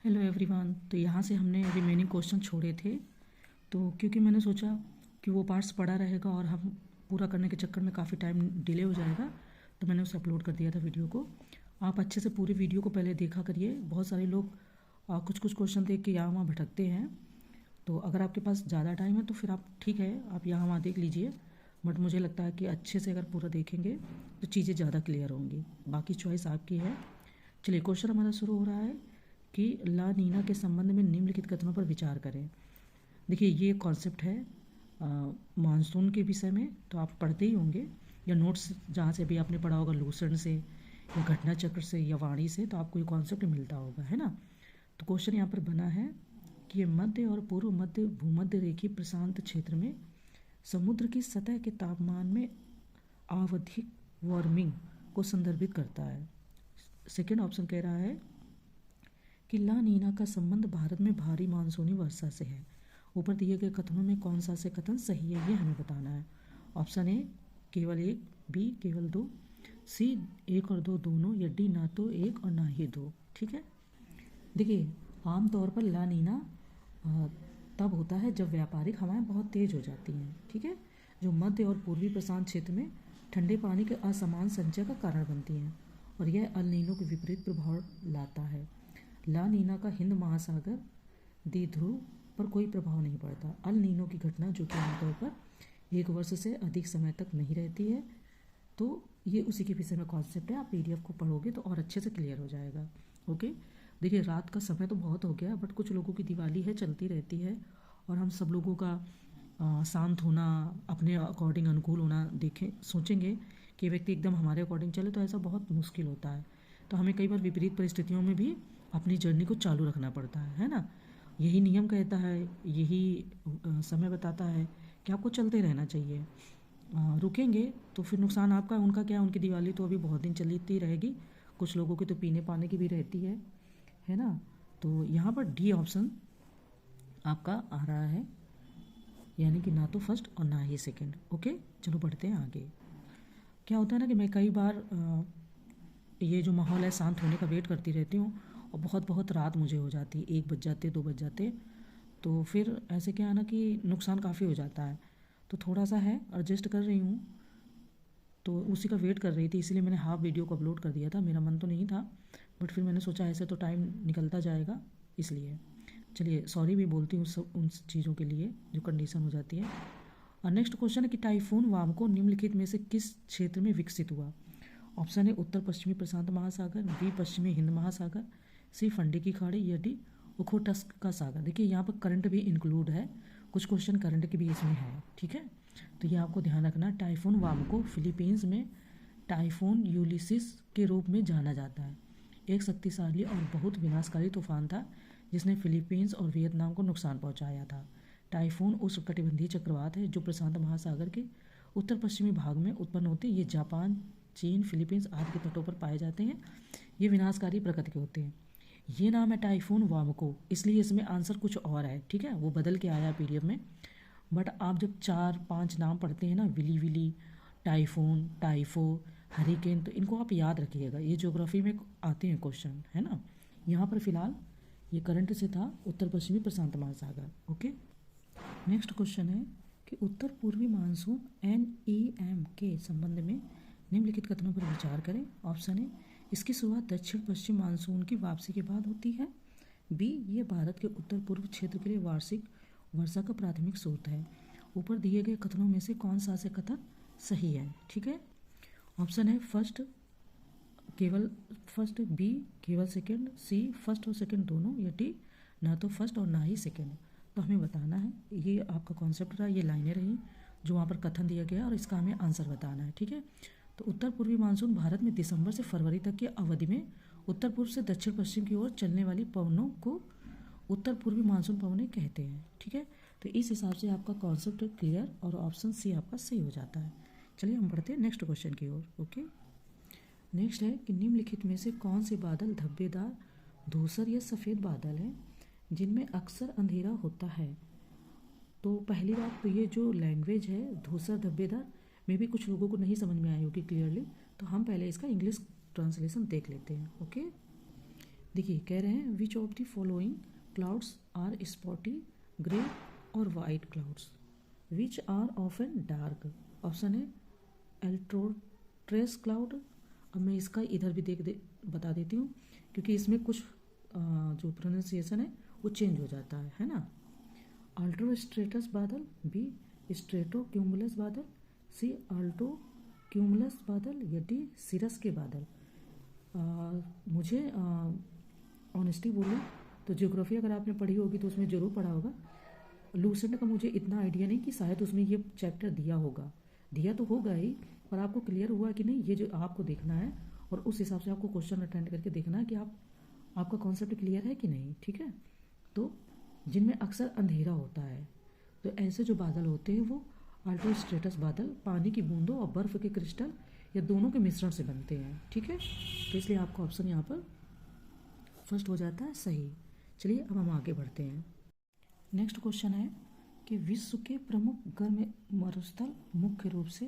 Hello everyone. तो यहाँ से हमने रिमेनिंग क्वेश्चन छोड़े थे। तो क्योंकि मैंने सोचा कि वो पार्ट्स पड़ा रहेगा और हम पूरा करने के चक्कर में काफ़ी टाइम डिले हो जाएगा, तो मैंने उसे अपलोड कर दिया था वीडियो को। आप अच्छे से पूरी वीडियो को पहले देखा करिए। बहुत सारे लोग कुछ कुछ क्वेश्चन देख के यहाँ वहाँ भटकते हैं। तो अगर आपके पास ज़्यादा टाइम है तो फिर आप ठीक है, आप यहाँ वहाँ देख लीजिए। बट मुझे लगता है कि अच्छे से अगर पूरा देखेंगे तो चीज़ें ज़्यादा क्लियर होंगी। बाकी चॉइस आपकी है। चलिए, क्वेश्चन हमारा शुरू हो रहा है कि ला नीना के संबंध में निम्नलिखित कथनों पर विचार करें। देखिए, ये कॉन्सेप्ट है मानसून के विषय में, तो आप पढ़ते ही होंगे या नोट्स जहाँ से भी आपने पढ़ा होगा, लूसेंट से या घटना चक्र से या वाणी से, तो आपको ये कॉन्सेप्ट मिलता होगा, है ना। तो क्वेश्चन यहाँ पर बना है कि ये मध्य और पूर्व मध्य भूमध्य रेखीय प्रशांत क्षेत्र में समुद्र की सतह के तापमान में आवधिक वार्मिंग को संदर्भित करता है। सेकेंड ऑप्शन कह रहा है कि ला नीना का संबंध भारत में भारी मानसूनी वर्षा से है। ऊपर दिए गए कथनों में कौन सा से कथन सही है, ये हमें बताना है। ऑप्शन ए केवल एक, बी केवल दो, सी एक और दो दोनों, या डी ना तो एक और ना ही दो। ठीक है। देखिए, आमतौर पर ला नीना तब होता है जब व्यापारिक हवाएं बहुत तेज हो जाती हैं। ठीक है, जो मध्य और पूर्वी प्रशांत क्षेत्र में ठंडे पानी के असमान संचय का कारण बनती हैं, और यह अल नीनो के विपरीत प्रभाव लाता है। ला नीना का हिंद महासागर द्विध्रुव पर कोई प्रभाव नहीं पड़ता। अल नीनो की घटना, जो कि आमतौर पर एक वर्ष से अधिक समय तक नहीं रहती है, तो ये उसी के विषय में कॉन्सेप्ट है। आप पीडीएफ को पढ़ोगे तो और अच्छे से क्लियर हो जाएगा। ओके। देखिए, रात का समय तो बहुत हो गया, बट कुछ लोगों की दिवाली है, चलती रहती है, और हम सब लोगों का शांत होना, अपने अकॉर्डिंग अनुकूल होना देखें, सोचेंगे कि व्यक्ति एकदम हमारे अकॉर्डिंग चले तो ऐसा बहुत मुश्किल होता है। तो हमें कई बार विपरीत परिस्थितियों में भी अपनी जर्नी को चालू रखना पड़ता है ना। यही नियम कहता है, यही समय बताता है कि आपको चलते रहना चाहिए। रुकेंगे तो फिर नुकसान आपका, उनका क्या, उनकी दिवाली तो अभी बहुत दिन चलती रहेगी, कुछ लोगों की तो पीने पाने की भी रहती है ना। तो यहाँ पर डी ऑप्शन आपका आ रहा है, यानी कि ना तो फर्स्ट और ना ही सेकंड। ओके, चलो बढ़ते हैं आगे। क्या होता है ना कि मैं कई बार ये जो माहौल है शांत होने का वेट करती रहती हूँ, और बहुत बहुत रात मुझे हो जाती, 1 बज जाते, 2 बज जाते। तो फिर ऐसे क्या है ना कि नुकसान काफ़ी हो जाता है। तो थोड़ा सा है, एडजस्ट कर रही हूँ, तो उसी का वेट कर रही थी, इसीलिए मैंने हाफ वीडियो को अपलोड कर दिया था। मेरा मन तो नहीं था, बट फिर मैंने सोचा ऐसे तो टाइम निकलता जाएगा, इसलिए चलिए सॉरी भी बोलती हूँ सब उन चीज़ों के लिए जो कंडीशन हो जाती है। और नेक्स्ट क्वेश्चन है कि टाइफून वामको निम्नलिखित में से किस क्षेत्र में विकसित हुआ। ऑप्शन है उत्तर पश्चिमी प्रशांत महासागर, बी पश्चिमी हिंद महासागर, सी फंडी की खाड़ी, या डी ओखोटस्क का सागर। देखिए, यहाँ पर करंट भी इंक्लूड है, कुछ क्वेश्चन करंट के भी इसमें है। ठीक है, तो ये आपको ध्यान रखना। टाइफून वामको फिलीपींस में टाइफून यूलिसिस के रूप में जाना जाता है। एक शक्तिशाली और बहुत विनाशकारी तूफान था जिसने फिलीपींस और वियतनाम को नुकसान पहुंचाया था। टाइफून उष्णकटिबंधीय चक्रवात है जो प्रशांत महासागर के उत्तर पश्चिमी भाग में उत्पन्न होते हैं। ये जापान, चीन, फिलीपींस आदि के तटों पर पाए जाते हैं। ये विनाशकारी प्रकृति के होते हैं। ये नाम है टाइफून वामको, इसलिए इसमें आंसर कुछ और है। ठीक है, वो बदल के आया पीडीएफ में, बट आप जब 4-5 नाम पढ़ते हैं ना, विली विली, टाइफून, टाइफो, हरिकेन, तो इनको आप याद रखिएगा, ये ज्योग्राफी में आते हैं क्वेश्चन, है ना। यहाँ पर फिलहाल ये करंट से था उत्तर पश्चिमी प्रशांत महासागर। ओके। नेक्स्ट क्वेश्चन है कि उत्तर पूर्वी मानसून NEM के संबंध में निम्नलिखित कथनों पर विचार करें। ऑप्शन है इसकी शुरुआत दक्षिण पश्चिम मानसून की वापसी के बाद होती है, बी ये भारत के उत्तर पूर्व क्षेत्र के लिए वार्षिक वर्षा का प्राथमिक स्रोत है। ऊपर दिए गए कथनों में से कौन सा से कथन सही है। ठीक है, ऑप्शन है फर्स्ट केवल फर्स्ट, बी केवल सेकंड, सी फर्स्ट और सेकंड दोनों, या डी ना तो फर्स्ट और ना ही सेकंड। तो हमें बताना है, ये आपका कॉन्सेप्ट रहा, ये लाइनें रही जो वहाँ पर कथन दिया गया, और इसका हमें आंसर बताना है। ठीक है, तो उत्तर पूर्वी मानसून भारत में दिसंबर से फरवरी तक की अवधि में उत्तर पूर्व से दक्षिण पश्चिम की ओर चलने वाली पवनों को उत्तर पूर्वी मानसून पवनें कहते हैं। ठीक है, तो इस हिसाब से आपका कॉन्सेप्ट क्लियर, और ऑप्शन सी आपका सही हो जाता है। चलिए हम बढ़ते हैं नेक्स्ट क्वेश्चन की ओर। ओके, नेक्स्ट है कि निम्नलिखित में से कौन से बादल धब्बेदार, धूसर या सफ़ेद बादल हैं जिनमें अक्सर अंधेरा होता है। तो पहली बात तो ये जो लैंग्वेज है धूसर धब्बेदार में भी कुछ लोगों को नहीं समझ में आई होगी क्लियरली, तो हम पहले इसका इंग्लिश ट्रांसलेशन देख लेते हैं। ओके, देखिए कह रहे हैं which of the following clouds are spotty grey और white clouds which are often dark. Option है एल्ट्रोट्रेस क्लाउड। अब मैं इसका इधर भी बता देती हूँ क्योंकि इसमें कुछ जो प्रोनाउंसिएशन है वो चेंज हो जाता है ना। अल्ट्रो स्ट्रेटस बादल, बी स्ट्रेटो क्यूमुलस बादल, सी अल्टो क्यूमुलस बादल या डी सिरस के बादल। मुझे ऑनेस्टी बोलूँ तो ज्योग्राफी अगर आपने पढ़ी होगी तो उसमें ज़रूर पढ़ा होगा। लूसेंट का मुझे इतना आइडिया नहीं कि शायद उसमें ये चैप्टर दिया होगा, दिया तो होगा ही, पर आपको क्लियर हुआ कि नहीं ये जो आपको देखना है और उस हिसाब से आपको क्वेश्चन अटेंड करके देखना है कि आपका कॉन्सेप्ट क्लियर है कि नहीं। ठीक है, तो जिनमें अक्सर अंधेरा होता है तो ऐसे जो बादल होते हैं वो अल्ट्रोस्ट्रेटस बादल पानी की बूंदों और बर्फ़ के क्रिस्टल या दोनों के मिश्रण से बनते हैं। ठीक है, तो इसलिए आपका ऑप्शन यहाँ पर फर्स्ट हो जाता है सही। चलिए अब हम आगे बढ़ते हैं। नेक्स्ट क्वेश्चन है कि विश्व के प्रमुख गर्म मरुस्थल मुख्य रूप से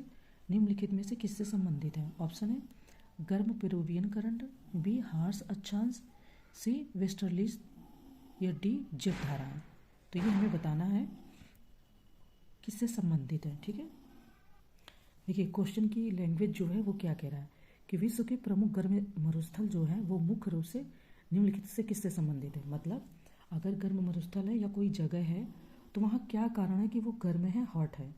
निम्नलिखित में से किससे संबंधित है। ऑप्शन है गर्म पेरुवियन करंट, बी हार्श अक्षांश, सी वेस्टर्लीज या डी जलधाराएं। तो ये हमें बताना है किससे संबंधित है। ठीक है, देखिए क्वेश्चन की लैंग्वेज जो है वो क्या कह रहा है कि विश्व के प्रमुख गर्म मरुस्थल जो है वो मुख्य रूप से निम्नलिखित से किससे संबंधित है। मतलब अगर गर्म मरुस्थल है या कोई जगह है तो वहाँ क्या कारण है कि वो गर्म है, हॉट है।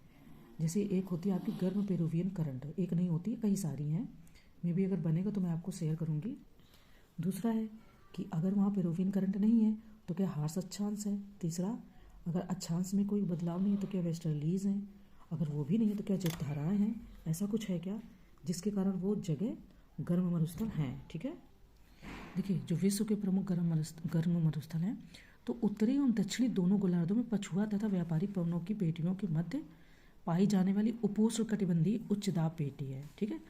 जैसे एक होती है आपकी गर्म पेरुवियन करंट, एक नहीं होती, कई सारी हैं, मे भी अगर बनेगा तो मैं आपको शेयर करूँगी। दूसरा है कि अगर वहाँ पेरुवियन करंट नहीं है तो क्या हार्श अक्षांश है। तीसरा, अगर अक्षांश में कोई बदलाव नहीं है तो क्या वेस्टर्लीज हैं। अगर वो भी नहीं है तो क्या जलधाराएं हैं। ऐसा कुछ है क्या जिसके कारण वो जगह गर्म मरुस्थल हैं। ठीक है, देखिए जो विश्व के प्रमुख गर्म मरुस्थल हैं तो उत्तरी और दक्षिणी दोनों गोलार्धों में पछुआ तथा व्यापारिक पवनों की पेटियों के मध्य पाई जाने वाली उपोष्णकटिबंधीय उच्च दाब पेटी है। ठीक है,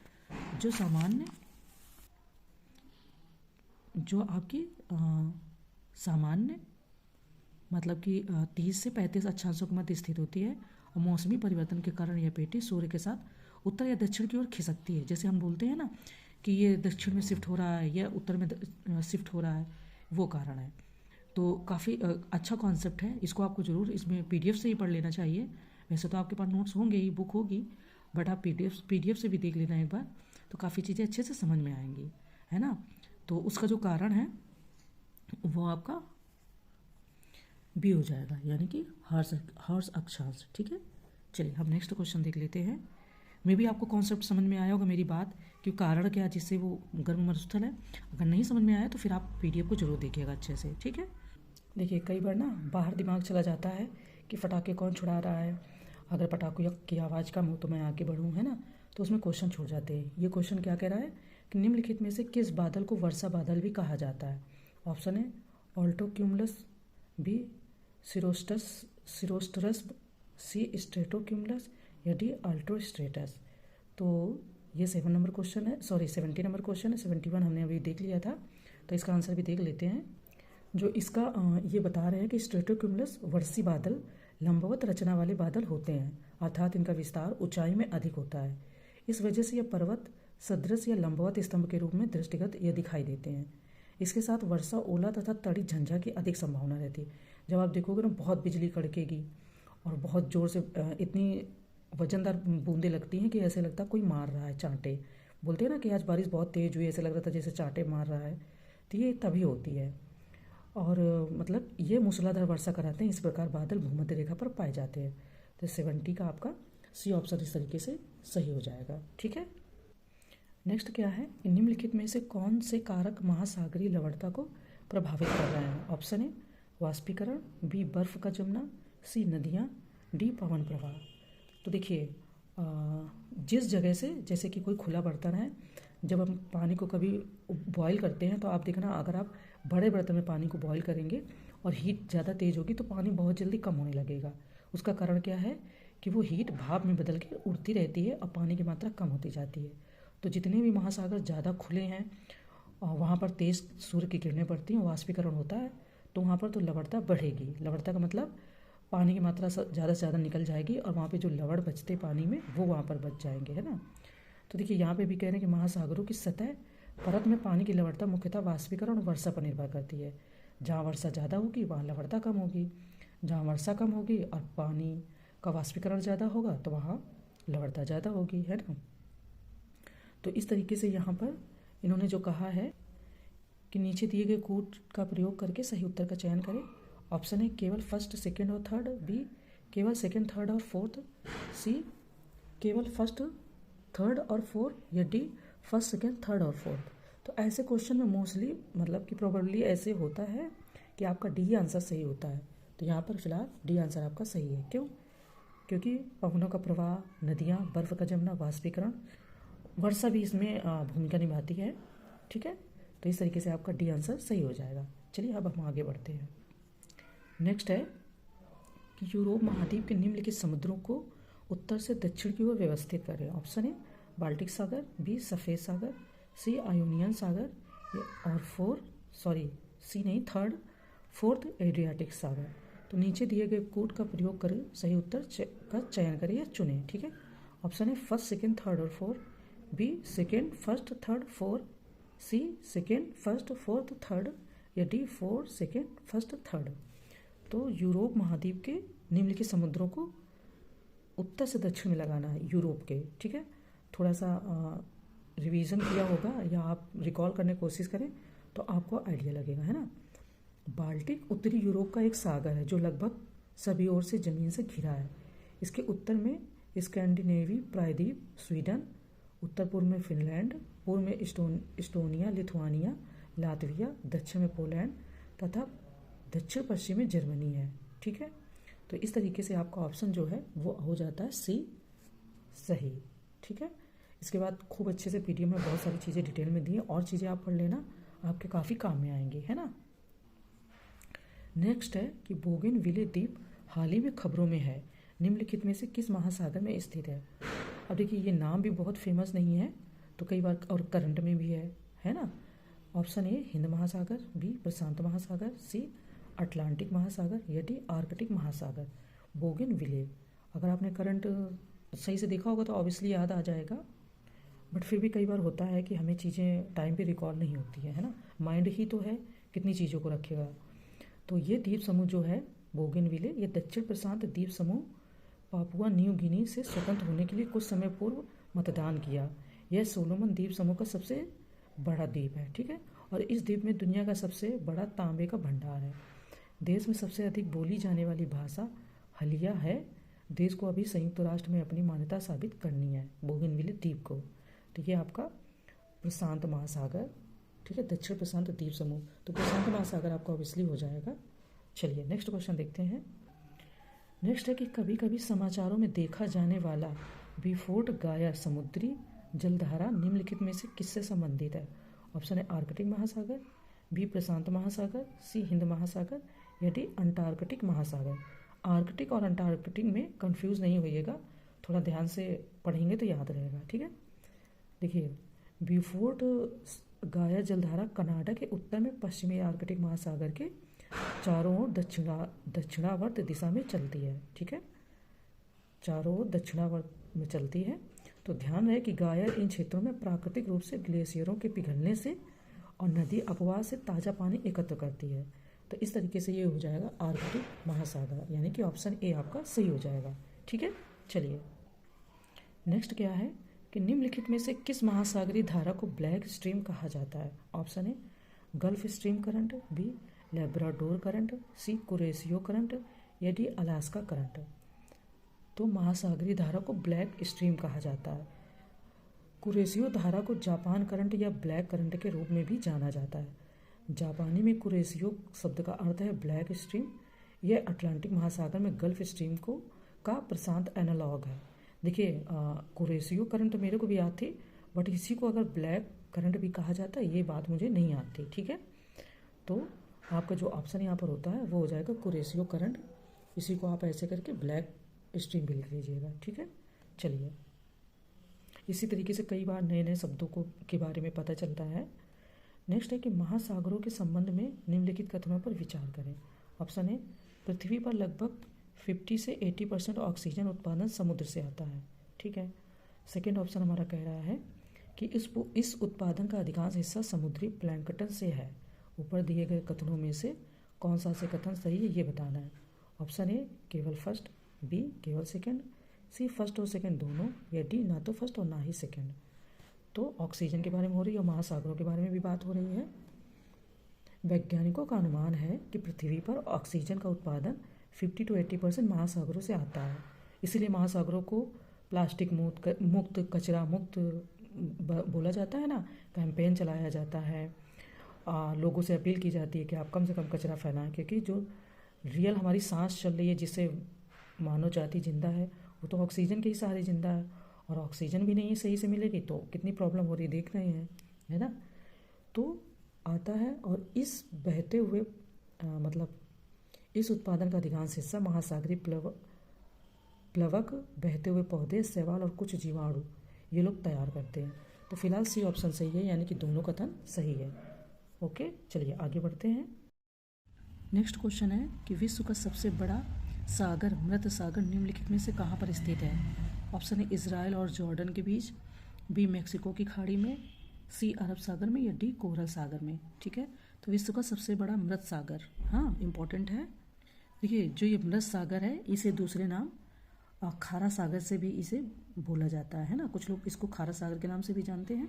जो आपकी सामान्य मतलब कि 30 से 35 अक्षांशों के मध्य स्थित होती है और मौसमी परिवर्तन के कारण यह पेटी सूर्य के साथ उत्तर या दक्षिण की ओर खिसकती है। जैसे हम बोलते हैं ना कि ये दक्षिण में शिफ्ट हो रहा है या उत्तर में शिफ्ट हो रहा है, वो कारण है। तो काफ़ी अच्छा कॉन्सेप्ट है, इसको आपको ज़रूर इसमें पीडीएफ से ही पढ़ लेना चाहिए। वैसे तो आपके पास नोट्स होंगे ही, बुक होगी, बट आप पीडीएफ से भी देख लेना एक बार, तो काफ़ी चीज़ें अच्छे से समझ में आएंगी, है ना। तो उसका जो कारण है वो आपका बी हो जाएगा, यानी कि हार्श अक्षांश। ठीक है, चलिए हम नेक्स्ट क्वेश्चन देख लेते हैं। मे भी आपको कॉन्सेप्ट समझ में आया होगा मेरी बात कि कारण क्या जिससे वो गर्म मरुस्थल है। अगर नहीं समझ में आया तो फिर आप पीडीएफ को जरूर देखिएगा अच्छे से। ठीक है, देखिए कई बार ना बाहर दिमाग चला जाता है कि पटाखे कौन छुड़ा रहा है, अगर पटाखों की आवाज़ कम हो तो मैं आगे बढ़ूँ, है ना, तो उसमें क्वेश्चन छूट जाते हैं। ये क्वेश्चन क्या कह रहा है कि निम्नलिखित में से किस बादल को वर्षा बादल भी कहा जाता है। ऑप्शन है ऑल्टो क्यूमुलस, बी सिरोस्टरस, सी स्ट्रेटोक्यूमुलस या डी अल्ट्रो स्ट्रेटस। तो ये 7 नंबर क्वेश्चन है, सॉरी 70 नंबर क्वेश्चन है। 71 हमने अभी देख लिया था, तो इसका आंसर भी देख लेते हैं। जो इसका ये बता रहे हैं कि स्ट्रेटोक्यूमुलस वर्षी बादल लंबवत रचना वाले बादल होते हैं, अर्थात इनका विस्तार ऊंचाई में अधिक होता है। इस वजह से यह पर्वत सदृश या लंबवत स्तंभ के रूप में दृष्टिगत ये दिखाई देते हैं। इसके साथ वर्षा, ओला तथा तड़ी झंझा की अधिक संभावना रहती है। जब आप देखोगे ना बहुत बिजली कड़केगी और बहुत ज़ोर से इतनी वजनदार बूंदें लगती हैं कि ऐसे लगता है कोई मार रहा है, चांटे बोलते हैं ना कि आज बारिश बहुत तेज़ हुई, ऐसे लग रहा था जैसे चांटे मार रहा है, तो ये तभी होती है। और मतलब ये मूसलाधार वर्षा कराते हैं। इस प्रकार बादल भूमध्य रेखा पर पाए जाते हैं। तो 70 का आपका सी ऑप्शन इस तरीके से सही हो जाएगा। ठीक है, नेक्स्ट क्या है, निम्नलिखित में से कौन से कारक महासागरीय लवणता को प्रभावित कर रहे हैं। ऑप्शन है वाष्पीकरण, बी बर्फ का जमना, सी नदियाँ, डी पवन प्रवाह। तो देखिए जिस जगह से, जैसे कि कोई खुला बर्तन है, जब हम पानी को कभी बॉईल करते हैं तो आप देखना अगर आप बड़े बर्तन में पानी को बॉईल करेंगे और हीट ज़्यादा तेज़ होगी तो पानी बहुत जल्दी कम होने लगेगा। उसका कारण क्या है कि वो हीट भाप में बदल के उड़ती रहती है और पानी की मात्रा कम होती जाती है। तो जितने भी महासागर ज़्यादा खुले हैं और वहाँ पर तेज़ सूर्य की किरणें पड़ती हैं, वाष्पीकरण होता है, तो वहाँ पर तो लवणता बढ़ेगी। लवणता का मतलब पानी की मात्रा ज़्यादा से ज़्यादा निकल जाएगी और वहाँ पे जो लवण बचते पानी में वो वहाँ पर बच जाएंगे, है ना। तो देखिए यहाँ पे भी कह रहे हैं कि महासागरों की सतह परत में पानी की लवणता मुख्यतः वाष्पीकरण और वर्षा पर निर्भर करती है। जहाँ वर्षा ज़्यादा होगी वहाँ लवणता कम होगी, जहाँ वर्षा कम होगी और पानी का वाष्पीकरण ज़्यादा होगा तो वहाँ लवणता ज़्यादा होगी, है ना। तो इस तरीके से यहाँ पर इन्होंने जो कहा है कि नीचे दिए गए कोड का प्रयोग करके सही उत्तर का चयन करें। ऑप्शन ए केवल फर्स्ट, सेकंड और थर्ड, बी केवल सेकंड, थर्ड और फोर्थ, सी केवल फर्स्ट, थर्ड और फोर्थ, या डी फर्स्ट, सेकंड, थर्ड और फोर्थ। तो ऐसे क्वेश्चन में मोस्टली मतलब कि प्रोबेबली ऐसे होता है कि आपका डी आंसर सही होता है। तो यहाँ पर फिलहाल डी आंसर आपका सही है। क्यों? क्योंकि पवनों का प्रवाह, नदियाँ, बर्फ़ का जमना, वाष्पीकरण, वर्षा भी इसमें भूमिका निभाती है। ठीक है, तो इस तरीके से आपका डी आंसर सही हो जाएगा। चलिए अब हम आगे बढ़ते हैं। नेक्स्ट है कि यूरोप महाद्वीप के निम्नलिखित समुद्रों को उत्तर से दक्षिण की ओर व्यवस्थित करें। ऑप्शन ए बाल्टिक सागर, बी सफ़ेद सागर, सी आयोनियन सागर, और थर्ड फोर्थ एड्रियाटिक सागर। तो नीचे दिए गए कोड का प्रयोग कर सही उत्तर का चयन करें या चुनें। ठीक है, option A first, second, third और fourth, B second, first, third, fourth, C second, first, fourth, third, या D fourth, second, first, third. तो यूरोप महाद्वीप के निम्नलिखित समुद्रों को उत्तर से दक्षिण में लगाना है, यूरोप के। ठीक है, थोड़ा सा रिवीजन किया होगा या आप रिकॉल करने की कोशिश करें तो आपको आइडिया लगेगा, है ना। बाल्टिक उत्तरी यूरोप का एक सागर है जो लगभग सभी ओर से ज़मीन से घिरा है। इसके उत्तर में स्कैंडिनेवी प्रायद्वीप, स्वीडन, उत्तर पूर्व में फिनलैंड, पूर्व में इस्टोनिया, लिथुआनिया, लातविया, दक्षिण में पोलैंड तथा दक्षिण पश्चिम में जर्मनी है। ठीक है, तो इस तरीके से आपका ऑप्शन जो है वो हो जाता है सी सही। ठीक है, इसके बाद खूब अच्छे से पीडीएफ में बहुत सारी चीज़ें डिटेल में दी हैं, और चीज़ें आप पढ़ लेना, आपके काफ़ी काम में आएंगी, है ना। नेक्स्ट है कि बोगनविले द्वीप हाल ही में खबरों में है, निम्नलिखित में से किस महासागर में स्थित है। अब देखिए ये नाम भी बहुत फेमस नहीं है तो कई बार और करंट में भी है ना। ऑप्शन ए हिंद महासागर, बी प्रशांत महासागर, सी अटलांटिक महासागर, या डी आर्कटिक महासागर। बोगनविले अगर आपने करंट सही से देखा होगा तो ऑब्वियसली याद आ जाएगा, बट फिर भी कई बार होता है कि हमें चीज़ें टाइम पे रिकॉल नहीं होती है ना। माइंड ही तो है कितनी चीज़ों को रखेगा। तो ये द्वीप समूह जो है बोगनविले, ये दक्षिण प्रशांत द्वीप समूह पापुआ न्यू गिनी से स्वतंत्र होने के लिए कुछ समय पूर्व मतदान किया। यह सोलोमन द्वीप समूह का सबसे बड़ा द्वीप है। ठीक है, और इस द्वीप में दुनिया का सबसे बड़ा तांबे का भंडार है। देश में सबसे अधिक बोली जाने वाली भाषा हलिया है। देश को अभी संयुक्त राष्ट्र में अपनी मान्यता साबित करनी है बोगनविले द्वीप को। तो ये आपका प्रशांत महासागर, ठीक है, दक्षिण प्रशांत द्वीप समूह, तो प्रशांत महासागर आपका ऑब्वियसली हो जाएगा। चलिए नेक्स्ट क्वेश्चन देखते हैं। नेक्स्ट है कि कभी कभी समाचारों में देखा जाने वाला विस्फोट गाया समुद्री जलधारा निम्नलिखित में से किससे संबंधित है। ऑप्शन है आर्कटिक महासागर, बी प्रशांत महासागर, सी हिंद महासागर, या डी अंटार्कटिक महासागर। आर्कटिक और अंटार्कटिक में कंफ्यूज नहीं होइएगा, थोड़ा ध्यान से पढ़ेंगे तो याद रहेगा। ठीक है, देखिए विस्फोट गाया जलधारा कनाडा के उत्तर में पश्चिमी आर्कटिक महासागर के चारों ओर दक्षिणावर्त दिशा में चलती है। ठीक है, चारों ओर दक्षिणावर्त में चलती है। तो ध्यान रहे कि गायर इन क्षेत्रों में प्राकृतिक रूप से ग्लेशियरों के पिघलने से और नदी अपवाह से ताज़ा पानी एकत्र करती है। तो इस तरीके से ये हो जाएगा आर्कटिक महासागर, यानी कि ऑप्शन ए आपका सही हो जाएगा। ठीक है, चलिए नेक्स्ट क्या है कि निम्नलिखित में से किस महासागरीय धारा को ब्लैक स्ट्रीम कहा जाता है। Option A gulf stream current, B Labrador current, C Kuroshio current, या डी अलास्का करंट। तो महासागरीय धारा को ब्लैक स्ट्रीम कहा जाता है। कुरेशियो धारा को जापान करंट या ब्लैक करंट के रूप में भी जाना जाता है। जापानी में कुरेशियो शब्द का अर्थ है ब्लैक स्ट्रीम। यह अटलांटिक महासागर में गल्फ स्ट्रीम का प्रशांत एनालॉग है। देखिए कुरेशियो करंट मेरे को भी याद थी, बट इसी को अगर ब्लैक करंट भी कहा जाता है ये बात मुझे नहीं आती। ठीक है, तो आपका जो ऑप्शन यहाँ पर होता है वो हो जाएगा कुरेशियो करंट। इसी को आप ऐसे करके ब्लैक स्ट्रीम भी लिख लीजिएगा। ठीक है, चलिए इसी तरीके से कई बार नए नए शब्दों के बारे में पता चलता है। नेक्स्ट है कि महासागरों के संबंध में निम्नलिखित कथनों पर विचार करें। ऑप्शन ए पृथ्वी पर लगभग 50 से 80% ऑक्सीजन उत्पादन समुद्र से आता है। ठीक है, सेकेंड ऑप्शन हमारा कह रहा है कि इस उत्पादन का अधिकांश हिस्सा समुद्री प्लैंकटन से है। ऊपर दिए गए कथनों में से कौन सा से कथन सही है ये बताना है। ऑप्शन ए केवल फर्स्ट, बी केवल सेकंड, सी फर्स्ट और सेकंड दोनों, या डी ना तो फर्स्ट और ना ही सेकंड। तो ऑक्सीजन के बारे में हो रही है और महासागरों के बारे में भी बात हो रही है। वैज्ञानिकों का अनुमान है कि पृथ्वी पर ऑक्सीजन का उत्पादन 50 to 80% महासागरों से आता है। इसीलिए महासागरों को प्लास्टिक मुक्त कचरा मुक्त बोला जाता है ना। कैंपेन चलाया जाता है, लोगों से अपील की जाती है कि आप कम से कम कचरा फैलाएं, क्योंकि जो रियल हमारी सांस चल रही है, जिससे मानव जाति जिंदा है, वो तो ऑक्सीजन के ही सहारे जिंदा है। और ऑक्सीजन भी नहीं सही से मिलेगी तो कितनी प्रॉब्लम हो रही है देख रहे हैं, है ना। तो आता है, और इस बहते हुए मतलब इस उत्पादन का अधिकांश हिस्सा महासागरीय प्लवक, बहते हुए पौधे, शैवाल और कुछ जीवाणु ये लोग तैयार करते हैं। तो फिलहाल सी ऑप्शन सही है, यानी कि दोनों कथन सही है। ओके, चलिए आगे बढ़ते हैं। नेक्स्ट क्वेश्चन है कि विश्व का सबसे बड़ा सागर, मृत सागर निम्नलिखित में से कहाँ पर स्थित है। ऑप्शन है इजराइल और जॉर्डन के बीच, बी मैक्सिको की खाड़ी में, सी अरब सागर में, या डी कोरल सागर में। ठीक है, तो विश्व का सबसे बड़ा मृत सागर, हाँ इम्पोर्टेंट है। देखिए जो ये मृत सागर है, इसे दूसरे नाम खारा सागर से भी इसे बोला जाता है ना। कुछ लोग इसको खारा सागर के नाम से भी जानते हैं।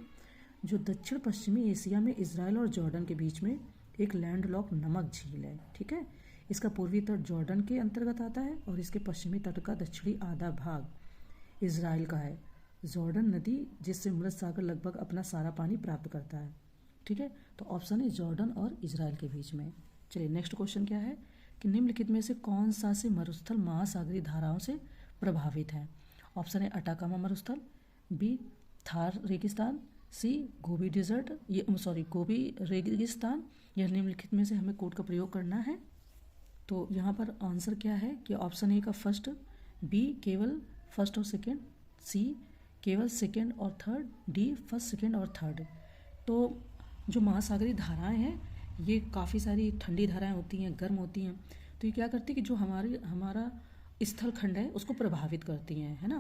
जो दक्षिण पश्चिमी एशिया में इजराइल और जॉर्डन के बीच में एक लैंडलॉक नमक झील है। ठीक है, इसका पूर्वी तट जॉर्डन के अंतर्गत आता है और इसके पश्चिमी तट का दक्षिणी आधा भाग इजराइल का है। जॉर्डन नदी जिससे मृत सागर लगभग अपना सारा पानी प्राप्त करता है। ठीक है, तो ऑप्शन है जॉर्डन और इजराइल के बीच में। चलिए नेक्स्ट क्वेश्चन क्या है कि निम्नलिखित में से कौन सा से मरुस्थल महासागरीय धाराओं से प्रभावित है। ऑप्शन है अटाकामा मरुस्थल, बी थार रेगिस्तान, सी गोबी डिजर्ट, ये गोबी रेगिस्तान, यह निम्नलिखित में से हमें कोड का प्रयोग करना है। तो यहाँ पर आंसर क्या है कि ऑप्शन ए का फर्स्ट, बी केवल फर्स्ट और सेकेंड, सी केवल सेकेंड और थर्ड, डी फर्स्ट सेकेंड और थर्ड। तो जो महासागरीय धाराएं हैं ये काफ़ी सारी ठंडी धाराएं होती हैं, गर्म होती हैं। तो ये क्या करती है कि जो हमारा स्थल खंड है उसको प्रभावित करती हैं, है ना।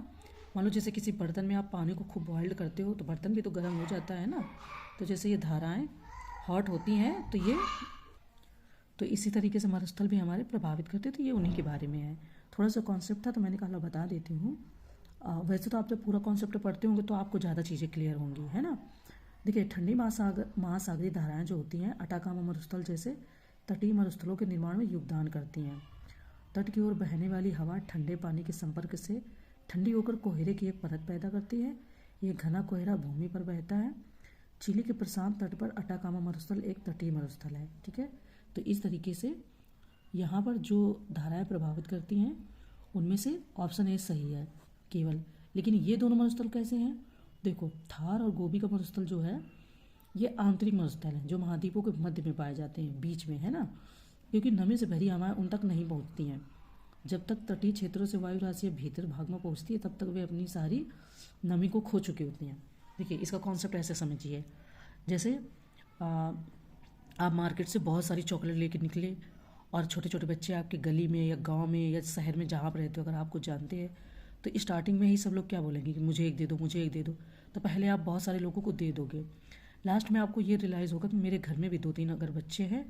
मान लो जैसे किसी बर्तन में आप पानी को खूब बॉइल्ड करते हो तो बर्तन भी तो गर्म हो जाता है ना। तो जैसे ये धाराएं हॉट होती हैं तो इसी तरीके से मरुस्थल भी हमारे प्रभावित करते हैं। तो ये उन्हीं के बारे में है। थोड़ा सा कॉन्सेप्ट था तो मैंने कहा बता देती हूँ। वैसे तो आप जब पूरा कॉन्सेप्ट पढ़ते होंगे तो आपको ज़्यादा चीज़ें क्लियर होंगी, है ना। देखिए ठंडी महासागरीय धाराएं जो होती हैं अटाकामा मरुस्थल जैसे तटीय मरुस्थलों के निर्माण में योगदान करती हैं। तट की ओर बहने वाली हवा ठंडे पानी के संपर्क से ठंडी होकर कोहरे की एक परत पैदा करती है। ये घना कोहरा भूमि पर बहता है। चिली के प्रशांत तट पर अटाकामा मरुस्थल एक तटीय मरुस्थल है। ठीक है, तो इस तरीके से यहाँ पर जो धाराएं प्रभावित करती हैं उनमें से ऑप्शन ए सही है केवल। लेकिन ये दोनों मरुस्थल कैसे हैं, देखो थार और गोबी का मरुस्थल जो है ये आंतरिक मरुस्थल है जो महाद्वीपों के मध्य में पाए जाते हैं, बीच में, है ना। क्योंकि नमी से भरी हवाएं उन तक नहीं पहुंचती हैं। जब तक तटीय क्षेत्रों से वायु राशि भीतर भाग में पहुंचती है तब तक वे अपनी सारी नमी को खो चुकी होती हैं। देखिए इसका कॉन्सेप्ट ऐसे समझिए, जैसे आप मार्केट से बहुत सारी चॉकलेट लेके निकले और छोटे छोटे बच्चे आपके गली में या गांव में या शहर में जहाँ आप रहते हो अगर आपको जानते हैं तो स्टार्टिंग में ही सब लोग क्या बोलेंगे कि मुझे एक दे दो, मुझे एक दे दो। तो पहले आप बहुत सारे लोगों को दे दोगे। लास्ट में आपको ये रियलाइज़ होगा कि मेरे घर में भी 2-3 अगर बच्चे हैं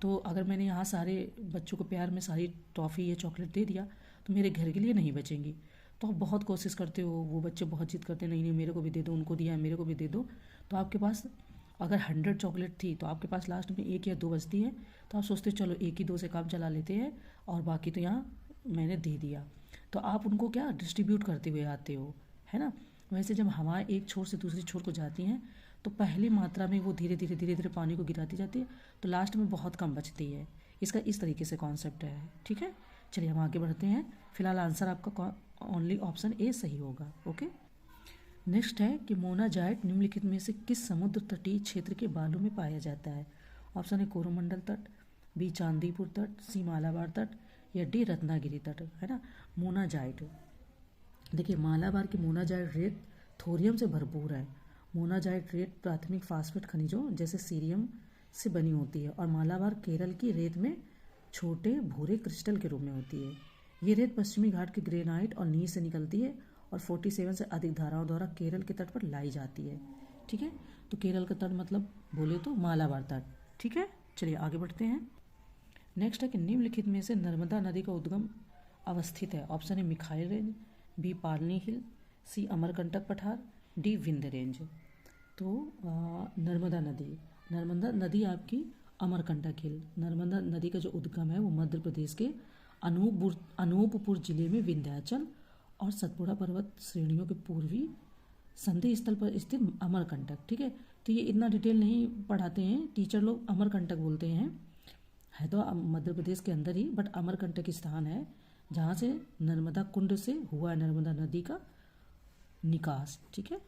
तो अगर मैंने यहाँ सारे बच्चों को प्यार में सारी टॉफ़ी या चॉकलेट दे दिया तो मेरे घर के लिए नहीं बचेंगी। तो आप बहुत कोशिश करते हो, वो बच्चे बहुत जिद करते हैं, नहीं नहीं मेरे को भी दे दो, उनको दिया है मेरे को भी दे दो। तो आपके पास अगर 100 चॉकलेट थी तो आपके पास लास्ट में 1 या 2 बचती हैं। तो आप सोचते हो चलो 1 ही 2 से काम चला लेते हैं और बाकी तो यहाँ मैंने दे दिया। तो आप उनको क्या डिस्ट्रीब्यूट करते हुए आते हो, है ना। वैसे जब हवाएं एक छोर से दूसरी छोर को जाती हैं तो पहली मात्रा में वो धीरे धीरे पानी को गिराती जाती है तो लास्ट में बहुत कम बचती है। इसका इस तरीके से कॉन्सेप्ट है। ठीक है, चलिए हम आगे बढ़ते हैं। फिलहाल आंसर आपका ओनली ऑप्शन ए सही होगा। ओके, नेक्स्ट है कि मोनाजाइट निम्नलिखित में से किस समुद्र तटीय क्षेत्र के बालू में पाया जाता है। ऑप्शन है कोरोमंडल तट, बी चांदीपुर तट, सी मालाबार तट, या डी रत्नागिरी तट, है ना। मोनाजाइट, देखिए मालाबार की मोनाजाइट रेत थोरियम से भरपूर है। मोनाजाइट रेत प्राथमिक फास्फेट खनिजों जैसे सीरियम से बनी होती है और मालाबार केरल की रेत में छोटे भूरे क्रिस्टल के रूप में होती है। ये रेत पश्चिमी घाट के ग्रेनाइट और नील से निकलती है और 47 से अधिक धाराओं द्वारा केरल के तट पर लाई जाती है। ठीक है। तो केरल का तट मतलब बोले तो मालाबार तट, ठीक है। चलिए आगे बढ़ते हैं। नेक्स्ट है कि निम्नलिखित में से नर्मदा नदी का उद्गम अवस्थित है। ऑप्शन है मिखाइल रेंज, बी पालनी हिल, सी अमरकंटक पठार, डी विंध्य रेंज। तो नर्मदा नदी आपकी अमरकंटक हिल। नर्मदा नदी का जो उद्गम है वो मध्य प्रदेश के अनूपपुर जिले में विंध्याचल और सतपुड़ा पर्वत श्रेणियों के पूर्वी संधि स्थल पर स्थित अमरकंटक, ठीक है। तो ये इतना डिटेल नहीं पढ़ाते हैं टीचर लोग, अमरकंटक बोलते हैं, है तो मध्य प्रदेश के अंदर ही, बट अमरकंटक स्थान है जहाँ से नर्मदा कुंड से हुआ नर्मदा नदी का निकास, ठीक है।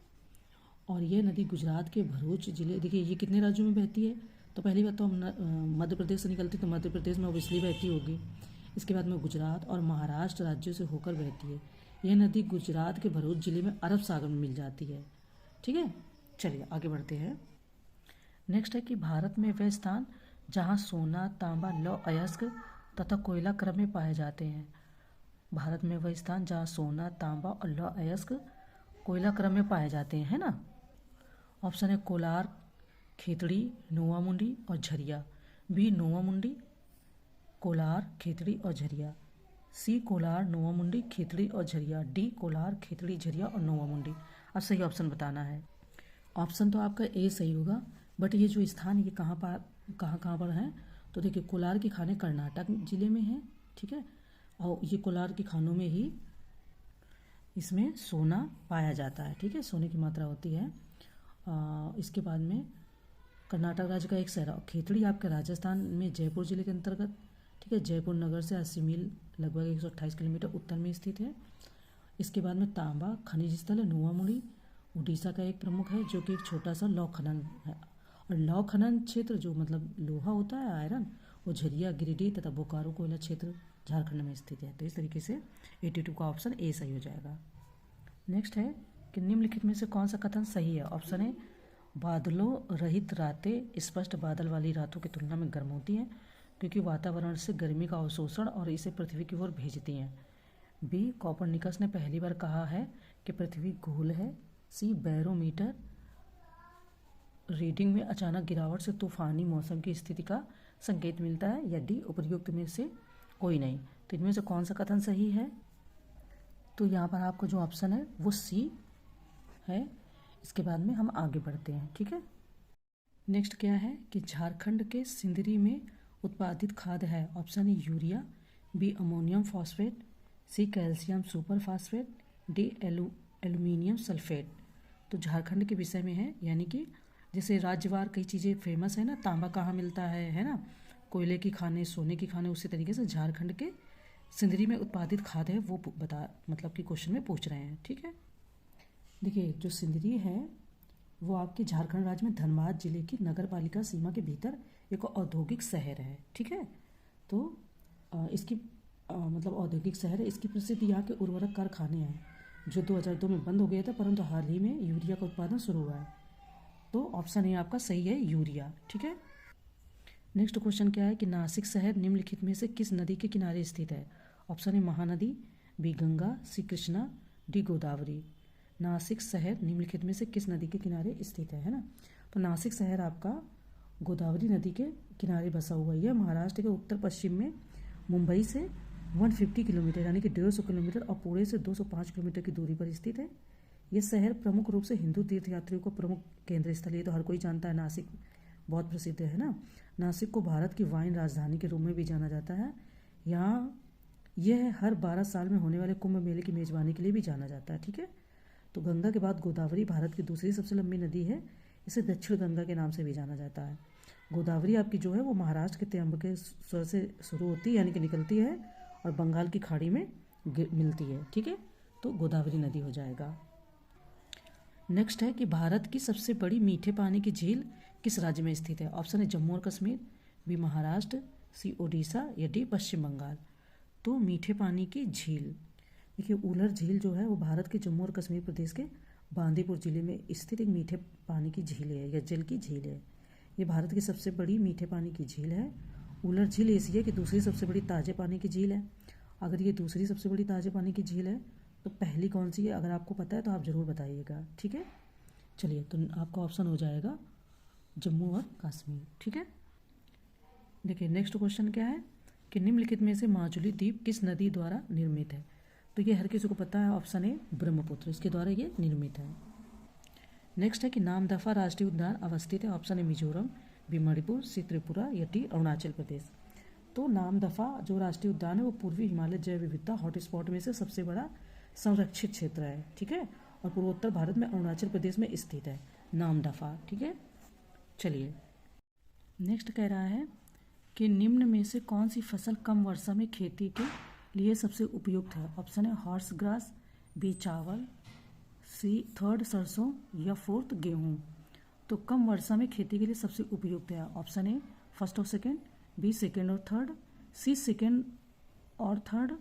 और यह नदी गुजरात के भरूच जिले, देखिए ये कितने राज्यों में बहती है, तो पहली बात तो हम मध्य प्रदेश से निकलती तो मध्य प्रदेश में ओबियसली बहती होगी। इसके बाद में गुजरात और महाराष्ट्र राज्यों से होकर बहती है। यह नदी गुजरात के भरूच जिले में अरब सागर में मिल जाती है, ठीक है। चलिए आगे बढ़ते हैं। नेक्स्ट है कि भारत में वह स्थान जहाँ सोना, तांबा, लौह अयस्क तथा कोयला क्रम में पाए जाते हैं। भारत में वह स्थान जहाँ सोना, तांबा और लौह अयस्क कोयला क्रम में पाए जाते हैं, है ना। ऑप्शन है कोलार, खेतड़ी, नोवामुंडी और झरिया। बी नोवामुंडी, कोलार, खेतड़ी और झरिया। सी कोलार, नोवामुंडी, खेतड़ी और झरिया। डी कोलार, खेतड़ी, झरिया और नोवामुंडी। अब सही ऑप्शन बताना है। ऑप्शन तो आपका ए सही होगा, बट ये जो स्थान ये कहाँ पर है, तो देखिए कोलार की खानें कर्नाटक जिले में है, ठीक है। और ये कोलार की खानों में ही इसमें सोना पाया जाता है, ठीक है, सोने की मात्रा होती है। इसके बाद में कर्नाटक राज्य का एक शहर खेतड़ी आपके राजस्थान में जयपुर जिले के अंतर्गत, ठीक है, जयपुर नगर से 80 मील लगभग 128 किलोमीटर उत्तर में स्थित है। इसके बाद में तांबा खनिज स्थल है नोवामुंडी, उड़ीसा का एक प्रमुख है, जो कि एक छोटा सा लौह खनन है। और लौह खनन क्षेत्र जो मतलब लोहा होता है, आयरन, वो झरिया, गिरिडीह तथा बोकारो कोयला क्षेत्र झारखंड में स्थित है। तो इस तरीके से 82 का ऑप्शन ए सही हो जाएगा। नेक्स्ट है कि निम्नलिखित में से कौन सा कथन सही है। ऑप्शन है बादलों रहित रातें स्पष्ट बादल वाली रातों की तुलना में गर्म होती हैं क्योंकि वातावरण से गर्मी का अवशोषण और इसे पृथ्वी की ओर भेजती हैं। बी कोपरनिकस ने पहली बार कहा है कि पृथ्वी गोल है। सी बैरोमीटर रीडिंग में अचानक गिरावट से तूफानी मौसम की स्थिति का संकेत मिलता है। या डी उपर्युक्त में से कोई नहीं। तो इनमें से कौन सा कथन सही है, तो यहाँ पर आपका जो ऑप्शन है वो सी है। इसके बाद में हम आगे बढ़ते हैं, ठीक है। नेक्स्ट क्या है कि झारखंड के सिंदरी में उत्पादित खाद है। ऑप्शन है urea, B ammonium phosphate, C calcium super phosphate, D aluminium sulphate. तो झारखंड के विषय में है, यानी कि जैसे राज्यवार कई चीज़ें फेमस है ना, तांबा कहाँ मिलता है ना, कोयले की खानें, सोने की खानें, उसी तरीके से झारखंड के सिंदरी में उत्पादित खाद है वो मतलब कि क्वेश्चन में पूछ रहे हैं, ठीक है। देखिए जो सिंदरी है वो आपके झारखंड राज्य में धनबाद जिले की नगर पालिका सीमा के भीतर एक औद्योगिक शहर है, ठीक है। तो इसकी मतलब औद्योगिक शहर है। इसकी प्रसिद्धि यहाँ के उर्वरक कारखाने हैं जो 2002 में बंद हो गया था, परंतु हाल ही में यूरिया का उत्पादन शुरू हुआ है। तो ऑप्शन ए आपका सही है, यूरिया, ठीक है। नेक्स्ट क्वेश्चन क्या है कि नासिक शहर निम्नलिखित में से किस नदी के किनारे स्थित है। Option A Mahanadi, B Ganga, C Krishna, D Godavari. Nashik शहर निम्नलिखित में से किस नदी के किनारे स्थित है ना। तो नासिक शहर आपका गोदावरी नदी के किनारे बसा हुआ है। यह महाराष्ट्र के उत्तर पश्चिम में मुंबई से 150 किलोमीटर यानी कि 150 किलोमीटर और पुणे से 205 किलोमीटर की दूरी पर स्थित है। यह शहर प्रमुख रूप से हिंदू तीर्थयात्रियों का प्रमुख केंद्र स्थल है। तो हर कोई जानता है नासिक बहुत प्रसिद्ध है ना। नासिक को भारत की वाइन राजधानी के रूप में भी जाना जाता है। यहाँ यह हर 12 साल में होने वाले कुंभ मेले की मेजबानी के लिए भी जाना जाता है, ठीक है। तो गंगा के बाद गोदावरी भारत की दूसरी सबसे लंबी नदी है। इसे दक्षिण गंगा के नाम से भी जाना जाता है। गोदावरी आपकी जो है वो महाराष्ट्र के त्र्यंबकेश्वर से शुरू होती है यानी कि निकलती है और बंगाल की खाड़ी में मिलती है, ठीक है। तो गोदावरी नदी हो जाएगा। नेक्स्ट है कि भारत की सबसे बड़ी मीठे पानी की झील किस राज्य में स्थित है। ऑप्शन है जम्मू और कश्मीर, बी महाराष्ट्र, सी ओडिशा या डी पश्चिम बंगाल। तो मीठे पानी की झील, देखिए उलर झील जो है वो भारत के जम्मू और कश्मीर प्रदेश के बांदीपुर जिले में स्थित एक मीठे पानी की झील है या जल की झील है। ये भारत की सबसे बड़ी मीठे पानी की झील है। उलर झील ऐसी है कि दूसरी सबसे बड़ी ताजे पानी की झील है। अगर ये दूसरी सबसे बड़ी ताजे पानी की झील है तो पहली कौन सी है, अगर आपको पता है तो आप ज़रूर बताइएगा, ठीक है। चलिए, तो आपका ऑप्शन हो जाएगा जम्मू और कश्मीर। ठीक है, देखिए नेक्स्ट क्वेश्चन क्या है कि निम्नलिखित में से माजुली द्वीप किस नदी द्वारा निर्मित है। तो ये हर किसी को पता है, ऑप्शन ए ब्रह्मपुत्र, इसके द्वारा ये निर्मित है। नेक्स्ट है कि नामदफा राष्ट्रीय उद्यान अवस्थित है। Option A Mizoram, B Manipur, C Tripura या डी अरुणाचल प्रदेश। तो नामदफा जो राष्ट्रीय उद्यान है वो पूर्वी हिमालय जैव विविधता हॉटस्पॉट में से सबसे बड़ा संरक्षित क्षेत्र है। ठीक है, और पूर्वोत्तर भारत में अरुणाचल प्रदेश में स्थित है नामदफा। ठीक है, चलिए नेक्स्ट कह रहा है कि निम्न में से कौन सी फसल कम वर्षा में खेती के लिए सबसे उपयुक्त है। ऑप्शन है हॉर्स ग्रास, बी चावल, सी थर्ड सरसों या फोर्थ गेहूँ। तो कम वर्षा में खेती के लिए सबसे उपयुक्त है ऑप्शन ए फर्स्ट और सेकेंड, बी सेकेंड और थर्ड, सी सेकेंड और थर्ड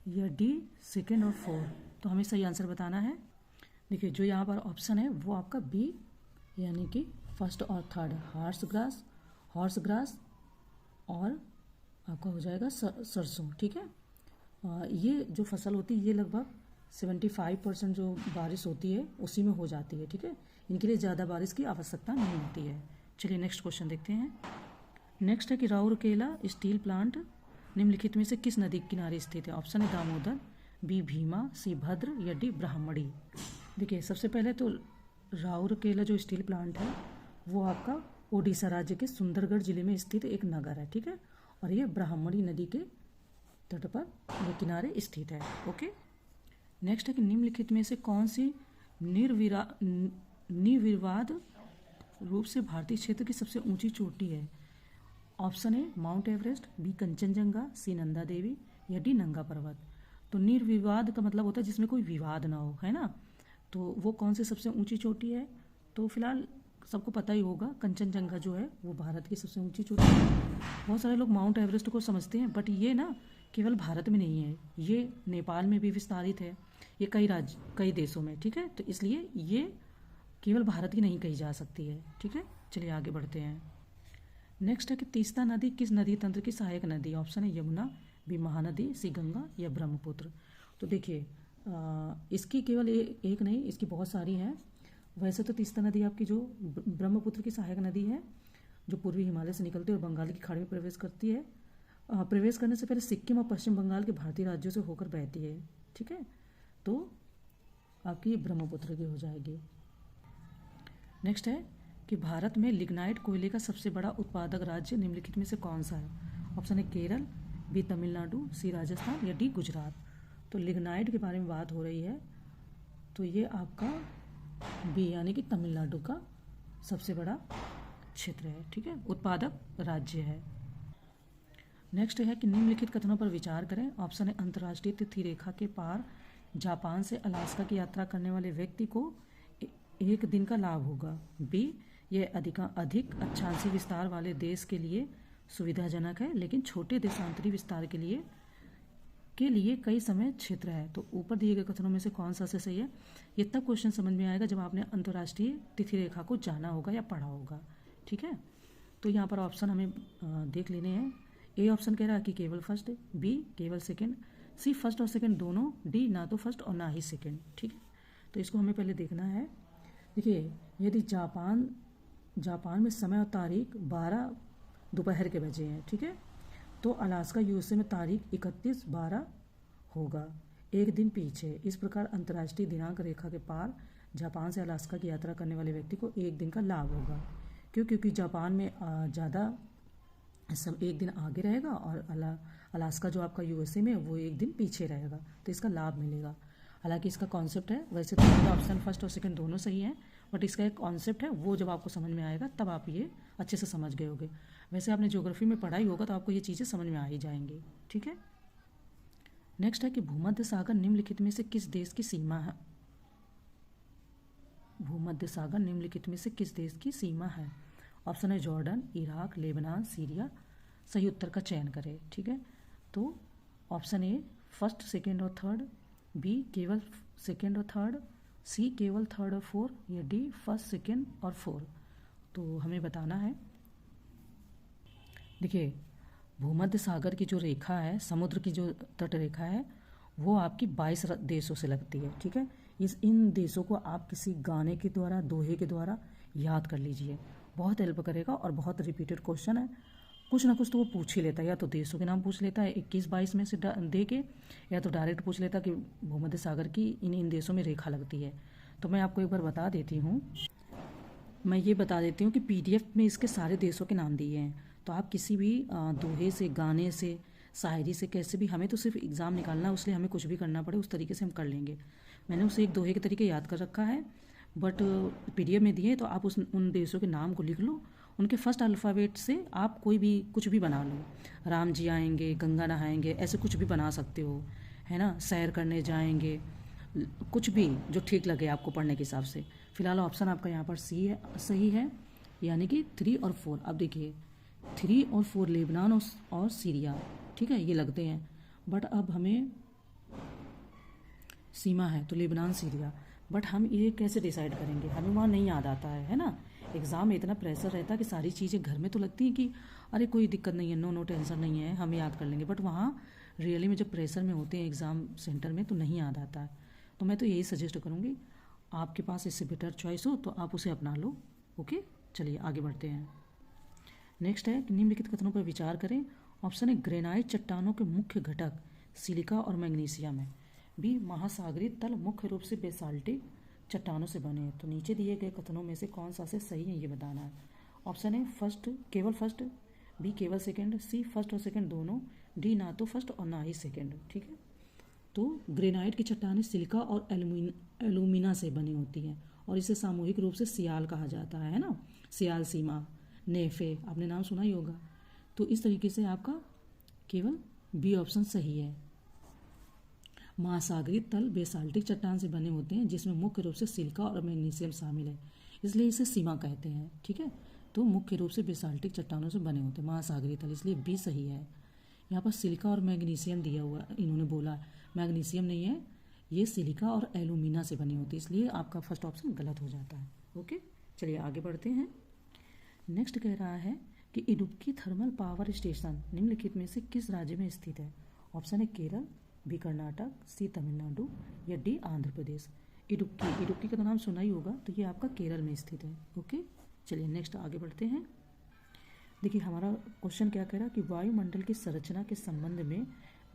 या डी सेकेंड और फोर्थ। तो हमें सही आंसर बताना है। देखिए जो यहाँ पर ऑप्शन है वो आपका बी यानी कि फर्स्ट और थर्ड, हॉर्स ग्रास और आपका हो जाएगा सरसों। ठीक है, ये जो फसल होती है ये लगभग 75% जो बारिश होती है उसी में हो जाती है। ठीक है, इनके लिए ज़्यादा बारिश की आवश्यकता नहीं होती है। चलिए नेक्स्ट क्वेश्चन देखते हैं। नेक्स्ट है कि राउरकेला स्टील प्लांट निम्नलिखित में से किस नदी के किनारे स्थित है। ऑप्शन है दामोदर, बी भीमा, सी भद्र या डी ब्राह्मणी। देखिए सबसे पहले तो राउरकेला जो स्टील प्लांट है वो आपका ओडिशा राज्य के सुंदरगढ़ जिले में स्थित एक नगर है। ठीक है, और ये ब्राह्मणी नदी के तट पर ये किनारे स्थित है। ओके, नेक्स्ट है कि निम्नलिखित में से कौन सी निर्विवाद रूप से भारतीय क्षेत्र की सबसे ऊंची चोटी है। ऑप्शन है माउंट एवरेस्ट, बी कंचनजंगा, सी नंदा देवी या डी नंगा पर्वत। तो निर्विवाद का मतलब होता है जिसमें कोई विवाद ना हो, है ना। तो वो कौन सी सबसे ऊंची चोटी है, तो फिलहाल सबको पता ही होगा कंचनजंगा जो है वो भारत की सबसे ऊंची चोटी है। बहुत सारे लोग माउंट एवरेस्ट को समझते हैं, बट ये ना केवल भारत में नहीं है, ये नेपाल में भी विस्तारित है, ये कई देशों में। ठीक है, तो इसलिए ये केवल भारत की नहीं कही जा सकती है। ठीक है, चलिए आगे बढ़ते हैं। नेक्स्ट है कि तीस्ता नदी किस नदी तंत्र की सहायक नदी। ऑप्शन है यमुना, बी महानदी, सी गंगा या ब्रह्मपुत्र। तो देखिए इसकी केवल एक नहीं, इसकी बहुत सारी हैं। वैसे तो तीस्ता नदी आपकी जो ब्रह्मपुत्र की सहायक नदी है जो पूर्वी हिमालय से निकलती है और बंगाल की खाड़ी में प्रवेश करती है। प्रवेश करने से पहले सिक्किम और पश्चिम बंगाल के भारतीय राज्यों से होकर बहती है। ठीक है, तो आपकी ब्रह्मपुत्र की हो जाएगी। नेक्स्ट है कि भारत में लिग्नाइट कोयले का सबसे बड़ा उत्पादक राज्य निम्नलिखित में से कौन सा है। ऑप्शन है केरल, बी तमिलनाडु, सी राजस्थान या डी गुजरात। तो लिग्नाइट के बारे में बात हो रही है, तो ये आपका बी यानी कि तमिलनाडु का सबसे बड़ा क्षेत्र है। ठीक है, उत्पादक राज्य है। नेक्स्ट है कि निम्नलिखित कथनों पर विचार करें। ऑप्शन है अंतर्राष्ट्रीय तिथि रेखा के पार जापान से अलास्का की यात्रा करने वाले व्यक्ति को एक दिन का लाभ होगा। बी यह अधिक अक्षांशीय विस्तार वाले देश के लिए सुविधाजनक है, लेकिन छोटे देशांतरी विस्तार के लिए कई समय क्षेत्र है। तो ऊपर दिए गए कथनों में से कौन सा सही है। ये तब क्वेश्चन समझ में आएगा जब आपने अंतर्राष्ट्रीय तिथि रेखा को जाना होगा या पढ़ा होगा। ठीक है, तो यहाँ पर ऑप्शन हमें देख लेने हैं। ए ऑप्शन कह रहा है कि केवल फर्स्ट, बी केवल सेकंड, सी फर्स्ट और सेकंड दोनों, डी ना तो फर्स्ट और ना ही सेकंड। ठीक है, तो इसको हमें पहले देखना है। देखिए यदि जापान में समय और तारीख 12 दोपहर के बजे हैं, ठीक है, तो अलास्का यूएसए में तारीख 31/12 होगा, एक दिन पीछे। इस प्रकार अंतर्राष्ट्रीय दिनांक रेखा के पार जापान से अलास्का की यात्रा करने वाले व्यक्ति को एक दिन का लाभ होगा। क्योंकि जापान में ज़्यादा सब एक दिन आगे रहेगा और अलास्का जो आपका यूएसए में वो एक दिन पीछे रहेगा, तो इसका लाभ मिलेगा। हालांकि इसका कॉन्सेप्ट है, वैसे तो ऑप्शन फर्स्ट और सेकंड दोनों सही हैं, बट इसका एक कॉन्सेप्ट है, वो जब आपको समझ में आएगा तब आप ये अच्छे से समझ गए होगे। वैसे आपने ज्योग्राफी में पढ़ाई होगा तो आपको ये चीज़ें समझ में आ ही जाएंगी। ठीक है, नेक्स्ट है कि भूमध्य सागर निम्नलिखित में से किस देश की सीमा है। भूमध्य सागर निम्नलिखित में से किस देश की सीमा है। ऑप्शन है जॉर्डन, इराक, लेबनान, सीरिया। सही उत्तर का चयन करें। ठीक है, तो ऑप्शन ए फर्स्ट, सेकेंड और थर्ड, बी केवल सेकेंड और थर्ड, सी केवल थर्ड और फोर या डी फर्स्ट, सेकेंड और फोर। तो हमें बताना है। देखिए भूमध्य सागर की जो रेखा है, समुद्र की जो तट रेखा है, वो आपकी 22 देशों से लगती है। ठीक है, इन देशों को आप किसी गाने के द्वारा, दोहे के द्वारा याद कर लीजिए, बहुत हेल्प करेगा। और बहुत रिपीटेड क्वेश्चन है, कुछ ना कुछ तो वो पूछ ही लेता है, या तो देशों के नाम पूछ लेता है 21-22 में से दे के, या तो डायरेक्ट पूछ लेता कि भूमध्य सागर की इन देशों में रेखा लगती है। तो मैं आपको एक बार बता देती हूँ, मैं ये बता देती हूँ कि पीडीएफ में इसके सारे देशों के नाम दिए हैं। तो आप किसी भी दोहे से, गाने से, शायरी से, कैसे भी, हमें तो सिर्फ एग्ज़ाम निकालना है, उसलिए हमें कुछ भी करना पड़े उस तरीके से हम कर लेंगे। मैंने उसे एक दोहे के तरीके याद कर रखा है, बट पीडीएफ में दिए, तो आप उन देशों के नाम को लिख लो, उनके फर्स्ट अल्फ़ाबेट से आप कोई भी कुछ भी बना लो। राम जी आएंगे, गंगा नहाएंगे, ऐसे कुछ भी बना सकते हो, है ना। सैर करने जाएंगे, कुछ भी जो ठीक लगे आपको पढ़ने के हिसाब से। फिलहाल ऑप्शन आपका यहाँ पर सी है, सही है, यानी कि 3 और 4। अब देखिए 3 और 4 लेबनान और सीरिया, ठीक है, ये लगते हैं। बट अब हमें सीमा है तो लेबनान सीरिया, बट हम ये कैसे डिसाइड करेंगे, हमें वहाँ नहीं याद आता है ना। एग्ज़ाम में इतना प्रेशर रहता है कि सारी चीज़ें घर में तो लगती हैं कि अरे कोई दिक्कत नहीं है, नो टेंशन नहीं है, हम याद कर लेंगे, बट वहाँ रियली में जब प्रेशर में होते हैं एग्ज़ाम सेंटर में तो नहीं याद आता है। तो मैं तो यही सजेस्ट करूँगी, आपके पास इससे बेटर चॉइस हो तो आप उसे अपना लो। ओके, चलिए आगे बढ़ते हैं। नेक्स्ट है कि निम्नलिखित कथनों पर विचार करें। ऑप्शन है ग्रेनाइट चट्टानों के मुख्य घटक सिलिका और मैग्नीशियम है। बी महासागरीय तल मुख्य रूप से बेसाल्टिक चट्टानों से बने हैं। तो नीचे दिए गए कथनों में से कौन सा से सही है ये बताना है। ऑप्शन है फर्स्ट, केवल फर्स्ट, बी केवल सेकंड, सी फर्स्ट और सेकंड दोनों, डी ना तो फर्स्ट और ना ही सेकंड। ठीक है, तो ग्रेनाइट की चट्टानें सिलिका और एल्यूमिना से बनी होती हैं और इसे सामूहिक रूप से सियाल कहा जाता है ना। सियाल सीमा, नेफे, आपने नाम सुना ही होगा। तो इस तरीके से आपका केवल बी ऑप्शन सही है। महासागरीय तल बेसाल्टिक चट्टान से बने होते हैं जिसमें मुख्य रूप से सिलिका और मैग्नीशियम शामिल है, इसलिए इसे सीमा कहते हैं। ठीक है, तो मुख्य रूप से बेसाल्टिक चट्टानों से बने होते हैं महासागरीय तल, इसलिए बी सही है। यहाँ पर सिलिका और मैग्नीशियम दिया हुआ, इन्होंने बोला मैग्नीशियम नहीं है, ये सिलिका और एल्यूमिना से बनी होती है, इसलिए आपका फर्स्ट ऑप्शन गलत हो जाता है। ओके, चलिए आगे बढ़ते हैं। नेक्स्ट कह रहा है कि इडुक्की थर्मल पावर स्टेशन निम्नलिखित में से किस राज्य में स्थित है। ऑप्शन है केरल, बी कर्नाटक, सी तमिलनाडु, या डी आंध्र प्रदेश। इडुक्की का तो नाम सुना ही होगा, तो ये आपका केरल में स्थित है। ओके, चलिए नेक्स्ट आगे बढ़ते हैं। देखिए हमारा क्वेश्चन क्या कह रहा है कि वायुमंडल की संरचना के संबंध में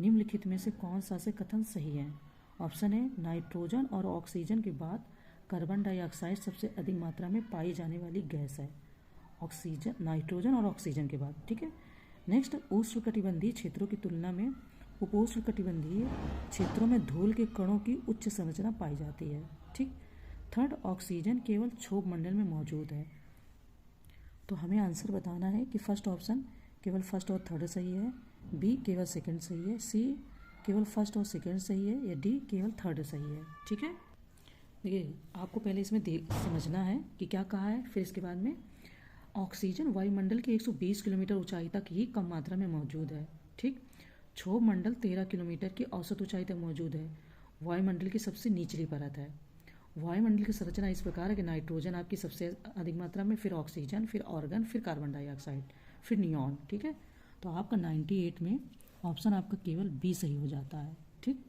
निम्नलिखित में से कौन सा से कथन सही है। ऑप्शन है नाइट्रोजन और ऑक्सीजन के बाद कार्बन डाइऑक्साइड सबसे अधिक मात्रा में पाई जाने वाली गैस है। ऑक्सीजन, नाइट्रोजन और ऑक्सीजन के बाद। ठीक है, नेक्स्ट उष्णकटिबंधीय क्षेत्रों की तुलना में उपोष्णकटिबंधीय क्षेत्रों में धूल के कणों की उच्च संरचना पाई जाती है। ठीक, थर्ड ऑक्सीजन केवल क्षोभ मंडल में मौजूद है। तो हमें आंसर बताना है कि फर्स्ट ऑप्शन केवल फर्स्ट और थर्ड सही है, बी केवल सेकंड सही है, सी केवल फर्स्ट और सेकंड सही है, या डी केवल थर्ड सही है। ठीक है, देखिए आपको पहले इसमें समझना है कि क्या कहा है, फिर इसके बाद में ऑक्सीजन वायुमंडल की 120 किलोमीटर ऊंचाई तक ही कम मात्रा में मौजूद है। ठीक, क्षोभ मंडल 13 किलोमीटर की औसत ऊंचाई तक मौजूद है, वायुमंडल की सबसे निचली परत है। वायुमंडल की संरचना इस प्रकार है कि नाइट्रोजन आपकी सबसे अधिक मात्रा में, फिर ऑक्सीजन, फिर ऑर्गन, फिर कार्बन डाइऑक्साइड, फिर नियॉन। ठीक है, तो आपका 98 में ऑप्शन आपका केवल बी सही हो जाता है। ठीक,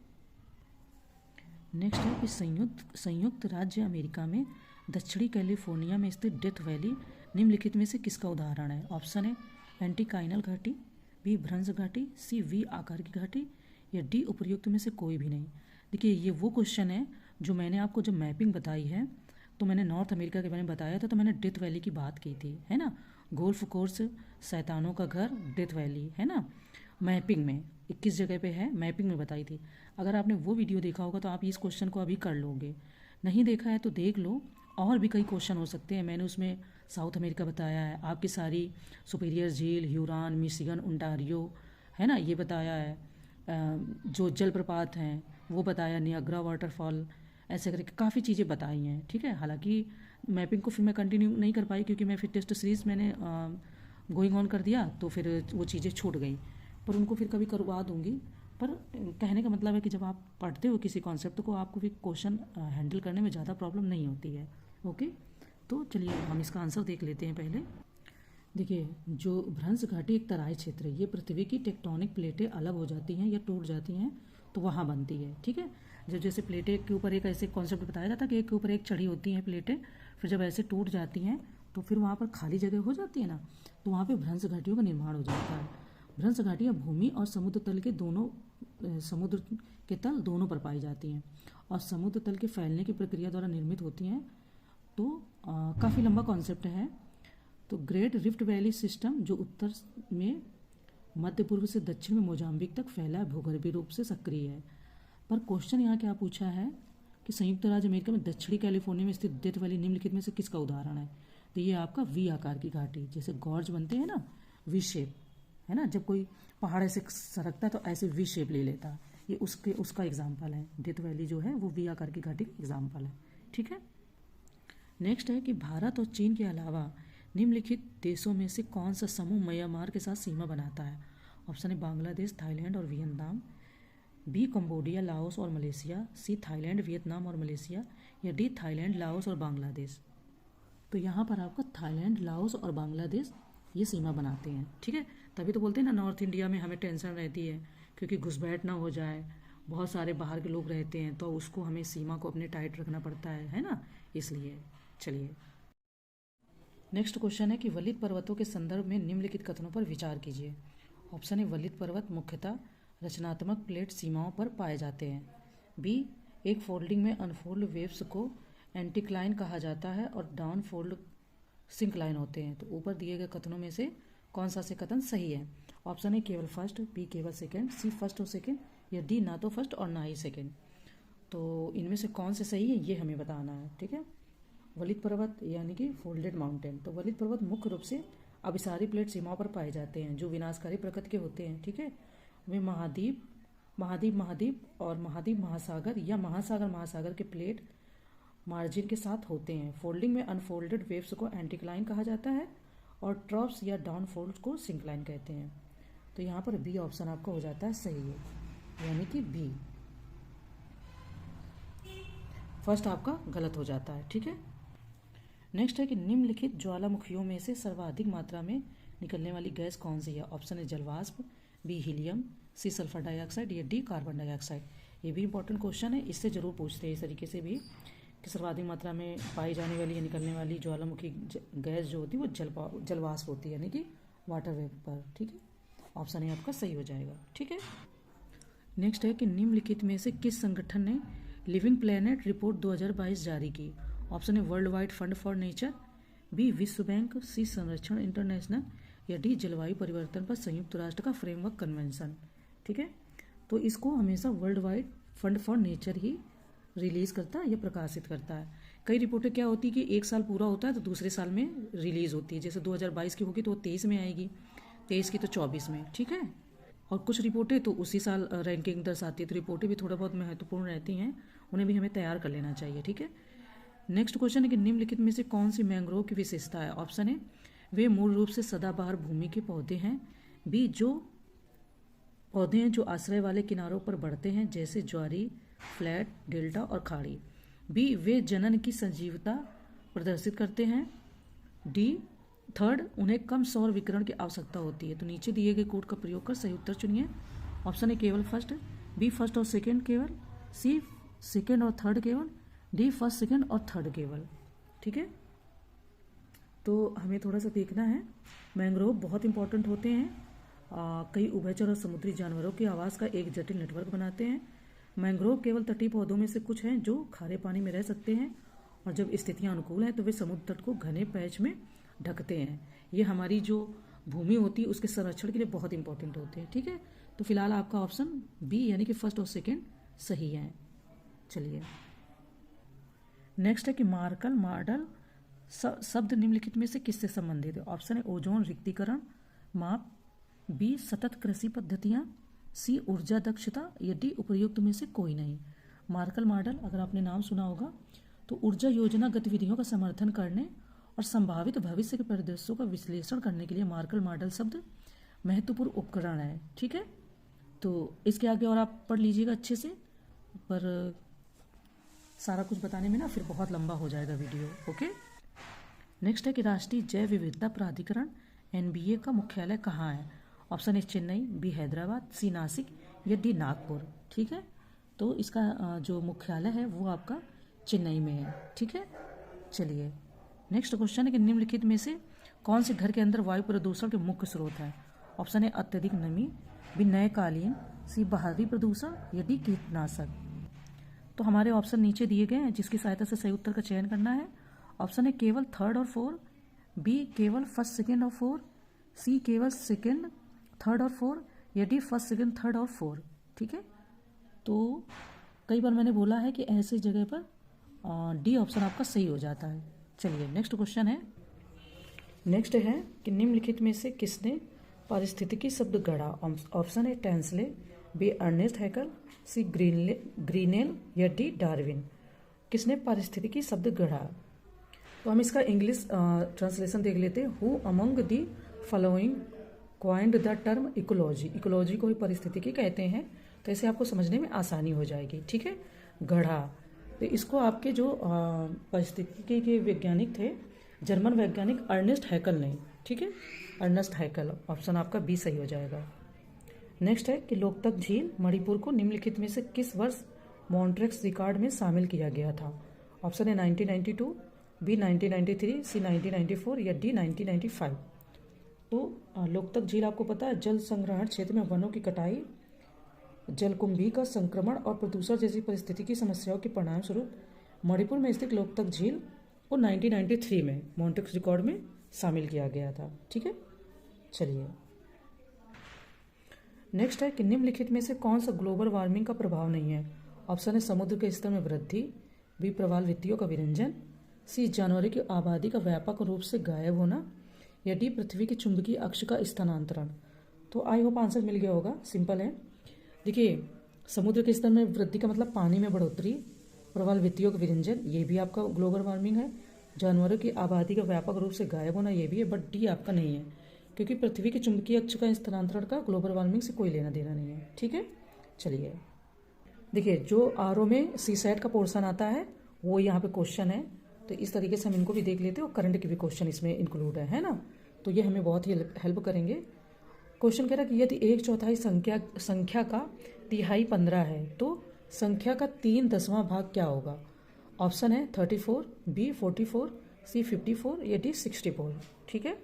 नेक्स्ट है कि संयुक्त राज्य अमेरिका में दक्षिणी कैलिफोर्निया में स्थित डेथ वैली निम्नलिखित में से किसका उदाहरण है। ऑप्शन है एंटीकाइनल घाटी, बी भ्रंश घाटी, सी वी आकार की घाटी, या डी उपर्युक्त में से कोई भी नहीं। देखिए ये वो क्वेश्चन है जो मैंने आपको जब मैपिंग बताई है तो मैंने नॉर्थ अमेरिका के बारे में बताया था, तो मैंने डेथ वैली की बात की थी, है ना। गोल्फ कोर्स, शैतानों का घर, डेथ वैली, है ना। मैपिंग में 21 जगह पे है, मैपिंग में बताई थी। अगर आपने वो वीडियो देखा होगा तो आप इस क्वेश्चन को अभी कर लोगे, नहीं देखा है तो देख लो। और भी कई क्वेश्चन हो सकते हैं, मैंने उसमें साउथ अमेरिका बताया है, आपकी सारी सुपीरियर झील, ह्यूरॉन, मिशिगन, ओंटारियो, है ना, ये बताया है। जो जलप्रपात हैं वो बताया, नियाग्रा वाटरफॉल, ऐसे करके काफ़ी चीज़ें बताई हैं। ठीक है, हालांकि मैपिंग को फिर मैं कंटिन्यू नहीं कर पाई क्योंकि मैं फिर टेस्ट सीरीज़ मैंने गोइंग ऑन कर दिया, तो फिर वो चीज़ें छूट गई, पर उनको फिर कभी करवा दूंगी। पर कहने का मतलब है कि जब आप पढ़ते हो किसी कॉन्सेप्ट को, आपको फिर क्वेश्चन हैंडल करने में ज़्यादा प्रॉब्लम नहीं होती है। ओके, तो चलिए हम इसका आंसर देख लेते हैं पहले। देखिए जो भ्रंश घाटी एक तराई क्षेत्र है, ये पृथ्वी की टेक्टोनिक प्लेटें अलग हो जाती हैं या टूट जाती हैं तो वहाँ बनती है। ठीक है, जब जैसे प्लेटें एक के ऊपर एक ऐसे कॉन्सेप्ट बताया जाता है कि एक के ऊपर एक चढ़ी होती हैं प्लेटें, फिर जब ऐसे टूट जाती हैं तो फिर वहाँ पर खाली जगह हो जाती है ना, तो वहाँ पे भ्रंश घाटियों का निर्माण हो जाता है। भ्रंश घाटियाँ भूमि और समुद्र तल के दोनों समुद्र के तल दोनों पर पाई जाती हैं और समुद्र तल के फैलने की प्रक्रिया द्वारा निर्मित होती हैं। तो काफ़ी लंबा कॉन्सेप्ट है। तो ग्रेट रिफ्ट वैली सिस्टम जो उत्तर में मध्य पूर्व से दक्षिण में मोजाम्बिक तक फैला है, भूगर्भीय रूप से सक्रिय है। पर क्वेश्चन यहाँ क्या पूछा है कि संयुक्त राज्य अमेरिका में दक्षिणी कैलिफोर्निया में स्थित डेथ वैली निम्नलिखित में से किसका उदाहरण है? तो ये आपका वी आकार की घाटी, जैसे गॉर्ज बनते हैं ना, वी शेप, है ना, जब कोई पहाड़ ऐसे सरकता है तो ऐसे वी शेप ले लेता है, ये उसका एग्जाम्पल है। डेथ वैली जो है वो वी आकार की घाटी का एग्जाम्पल है। ठीक है। नेक्स्ट है कि भारत और चीन के अलावा निम्नलिखित देशों में से कौन सा समूह म्यांमार के साथ सीमा बनाता है? ऑप्शन है बांग्लादेश, थाईलैंड और वियतनाम, बी कंबोडिया, लाओस और मलेशिया, सी थाईलैंड, वियतनाम और मलेशिया, या डी थाईलैंड, लाओस और बांग्लादेश। तो यहाँ पर आपका थाईलैंड, लाओस और बांग्लादेश ये सीमा बनाते हैं। ठीक है, तभी तो बोलते हैं ना नॉर्थ इंडिया में हमें टेंशन रहती है क्योंकि घुसपैठ ना हो जाए, बहुत सारे बाहर के लोग रहते हैं तो उसको हमें सीमा को अपने टाइट रखना पड़ता है ना, इसलिए। चलिए नेक्स्ट क्वेश्चन है कि वलित पर्वतों के संदर्भ में निम्नलिखित कथनों पर विचार कीजिए। ऑप्शन है वलित पर्वत मुख्यतः रचनात्मक प्लेट सीमाओं पर पाए जाते हैं, बी एक फोल्डिंग में अनफोल्ड वेव्स को एंटीक्लाइन कहा जाता है और डाउन फोल्ड सिंक्लाइन होते हैं। तो ऊपर दिए गए कथनों में से कौन सा से कथन सही है? ऑप्शन है केवल फर्स्ट, बी केवल सेकंड, सी फर्स्ट और सेकंड, या डी ना तो फर्स्ट और ना ही सेकंड। तो इनमें से कौन से सही है ये हमें बताना है। ठीक है, वलित पर्वत यानी कि फोल्डेड माउंटेन। तो वलित पर्वत मुख्य रूप से अभिसारी प्लेट सीमाओं पर पाए जाते हैं जो विनाशकारी प्रकृति के होते हैं। ठीक है, वे महाद्वीप और महाद्वीप महासागर या महासागर महासागर के प्लेट मार्जिन के साथ होते हैं। फोल्डिंग में अनफोल्डेड वेव्स को एंटीक्लाइन कहा जाता है और ट्रॉप्स या डाउन फोल्ड को सिंक्लाइन कहते हैं। तो यहाँ पर बी ऑप्शन आपका हो जाता है सही है, यानी कि बी फर्स्ट आपका गलत हो जाता है। ठीक है, नेक्स्ट है कि निम्नलिखित ज्वालामुखियों में से सर्वाधिक मात्रा में निकलने वाली गैस कौन सी है? ऑप्शन है जलवाष्प, B helium, C sulphur dioxide, या डी कार्बन डाइऑक्साइड। ये भी इंपॉर्टेंट क्वेश्चन है, इससे जरूर पूछते हैं इस तरीके से भी कि सर्वाधिक मात्रा में पाई जाने वाली या निकलने वाली ज्वालामुखी गैस जो होती है वो जलवाष्प होती है, यानी कि वाटर वेपर। ठीक है, ऑप्शन ए आपका सही हो जाएगा। ठीक है, नेक्स्ट है कि निम्नलिखित में से किस संगठन ने लिविंग प्लेनेट रिपोर्ट 2022 जारी की? ऑप्शन है World Wide Fund for Nature, B विश्व बैंक, सी संरक्षण इंटरनेशनल, या डी जलवायु परिवर्तन पर संयुक्त राष्ट्र का फ्रेमवर्क कन्वेंशन। ठीक है, तो इसको हमेशा world Wide Fund for nature he release करता है या प्रकाशित करता है। कई रिपोर्टें क्या होती है कि एक साल पूरा होता है तो दूसरे साल में रिलीज होती है, जैसे 2022 की होगी तो वो 23 में आएगी, 23 की तो 24 में। ठीक है, और कुछ रिपोर्टें तो उसी साल रैंकिंग दर्शाती है, तो रिपोर्टें भी थोड़ा बहुत महत्वपूर्ण रहती हैं, उन्हें भी हमें तैयार कर लेना चाहिए। ठीक है, नेक्स्ट क्वेश्चन है कि निम्नलिखित में से कौन सी मैंग्रोव की विशेषता है? ऑप्शन है वे मूल रूप से सदाबहार भूमि के पौधे हैं, बी जो पौधे हैं जो आश्रय वाले किनारों पर बढ़ते हैं जैसे ज्वारी, फ्लैट, डेल्टा और खाड़ी, बी वे जनन की संजीवता प्रदर्शित करते हैं, डी थर्ड उन्हें कम सौर विकिरण की आवश्यकता होती है। तो नीचे दिए गए कोड का प्रयोग कर सही उत्तर चुनिए। ऑप्शन है केवल फर्स्ट, बी फर्स्ट और सेकंड केवल, सी सेकंड और थर्ड केवल, डी फर्स्ट सेकंड और थर्ड केवल। ठीक है, तो हमें थोड़ा सा देखना है। मैंग्रोव बहुत इंपॉर्टेंट होते हैं, कई उभयचर और समुद्री जानवरों के आवास का एक जटिल नेटवर्क बनाते हैं। मैंग्रोव केवल तटीय पौधों में से कुछ हैं जो खारे पानी में रह सकते हैं और जब स्थितियां अनुकूल हैं तो वे समुद्र तट को घने पैच में ढकते हैं। ये हमारी जो भूमि होती है उसके संरक्षण के लिए बहुत इंपॉर्टेंट होते हैं। ठीक है, तो फिलहाल आपका ऑप्शन बी यानी कि फर्स्ट और सेकेंड सही है। चलिए नेक्स्ट है कि मार्कल मॉडल शब्द निम्नलिखित में से किससे संबंधित है? ऑप्शन है ओजोन रिक्तीकरण माप, बी सतत कृषि पद्धतियां, सी ऊर्जा दक्षता, या डी उपयुक्त में से कोई नहीं। मार्कल मॉडल अगर आपने नाम सुना होगा तो ऊर्जा योजना गतिविधियों का समर्थन करने और संभावित भविष्य के परिदृश्यों का विश्लेषण करने के लिए मार्कल मॉडल शब्द महत्वपूर्ण उपकरण है। ठीक है, तो इसके आगे और आप पढ़ लीजिएगा अच्छे से, पर सारा कुछ बताने में ना फिर बहुत लंबा हो जाएगा वीडियो। ओके, नेक्स्ट है कि राष्ट्रीय जैव विविधता प्राधिकरण NBA का मुख्यालय कहाँ है? ऑप्शन है चेन्नई, बी हैदराबाद, सी नासिक, या डी नागपुर। ठीक है, तो इसका जो मुख्यालय है वो आपका चेन्नई में है। ठीक है, चलिए नेक्स्ट क्वेश्चन है कि निम्नलिखित में से कौन से घर के अंदर वायु प्रदूषण के मुख्य स्रोत है? ऑप्शन ए अत्यधिक नमी, बी नए कालीन, सी बाहरी प्रदूषण, या डी कीटनाशक। तो हमारे ऑप्शन नीचे दिए गए हैं जिसकी सहायता से सही उत्तर का चयन करना है। ऑप्शन ए केवल थर्ड और फोर, बी केवल फर्स्ट सेकेंड और फोर, सी केवल सेकेंड थर्ड और फोर, या डी फर्स्ट सेकेंड थर्ड और फोर। ठीक है, तो कई बार मैंने बोला है कि ऐसी जगह पर डी ऑप्शन आपका सही हो जाता है। चलिए नेक्स्ट क्वेश्चन है, नेक्स्ट है कि निम्नलिखित में से किसने पारिस्थितिकी शब्द गढ़ा? Option A Tansley, B Ernest Haeckel, C Grinnell, या डी डार्विन। किसने पारिस्थितिकी शब्द गढ़ा? तो हम इसका इंग्लिश ट्रांसलेशन देख लेते हैं। Who among the following coined the term ecology. Ecology को भी पारिस्थितिकी कहते हैं, तो ऐसे आपको समझने में आसानी हो जाएगी। ठीक है, गढ़ा, तो इसको आपके जो पारिस्थितिकी के वैज्ञानिक थे जर्मन वैज्ञानिक अर्नेस्ट हैकल ने। ठीक है, अर्नेस्ट हैकल, ऑप्शन आपका बी सही हो जाएगा। नेक्स्ट है कि लोकतक झील मणिपुर को निम्नलिखित में से किस वर्ष मॉन्ट्रेक्स रिकॉर्ड में शामिल किया गया था? ऑप्शन ए 1992, बी 1993, सी 1994, या डी 1995। तो लोकतक झील आपको पता है जल संग्रहण क्षेत्र में वनों की कटाई, जलकुंभी का संक्रमण और प्रदूषण जैसी परिस्थितिकी समस्याओं के परिणाम स्वरूप मणिपुर में स्थित लोकतक झील को 1993 में मॉन्ट्रेक्स रिकॉर्ड में शामिल किया गया था। ठीक है, चलिए नेक्स्ट है कि निम्नलिखित में से कौन सा ग्लोबल वार्मिंग का प्रभाव नहीं है? ऑप्शन है समुद्र के स्तर में वृद्धि, बी प्रवाल-भित्तियों का विरंजन, सी जानवरों की आबादी का व्यापक रूप से गायब होना, या डी पृथ्वी के चुंबकीय अक्ष का स्थानांतरण। तो आई होप आंसर मिल गया होगा, सिंपल है। देखिए, समुद्र के स्तर में वृद्धि का मतलब पानी में बढ़ोतरी, प्रवाल-भित्तियों का विरंजन ये भी आपका ग्लोबल वार्मिंग है, जानवरों की आबादी का व्यापक रूप से गायब होना ये भी है, बट डी आपका नहीं है क्योंकि पृथ्वी के चुंबकीय अक्ष का स्थानांतरण का ग्लोबल वार्मिंग से कोई लेना देना नहीं है। ठीक है, चलिए देखिए, जो आरओ में सी सैट का पोर्शन आता है वो यहाँ पे क्वेश्चन है, तो इस तरीके से हम इनको भी देख लेते हैं और करंट के भी क्वेश्चन इसमें इंक्लूड है ना, तो ये हमें बहुत ही हेल्प करेंगे। क्वेश्चन कह रहा है कि यदि 1/4 संख्या का तिहाई 15 है तो संख्या का 3/10वां भाग क्या होगा? ऑप्शन है 34, बी 44, सी 54, या डी 64। ठीक है,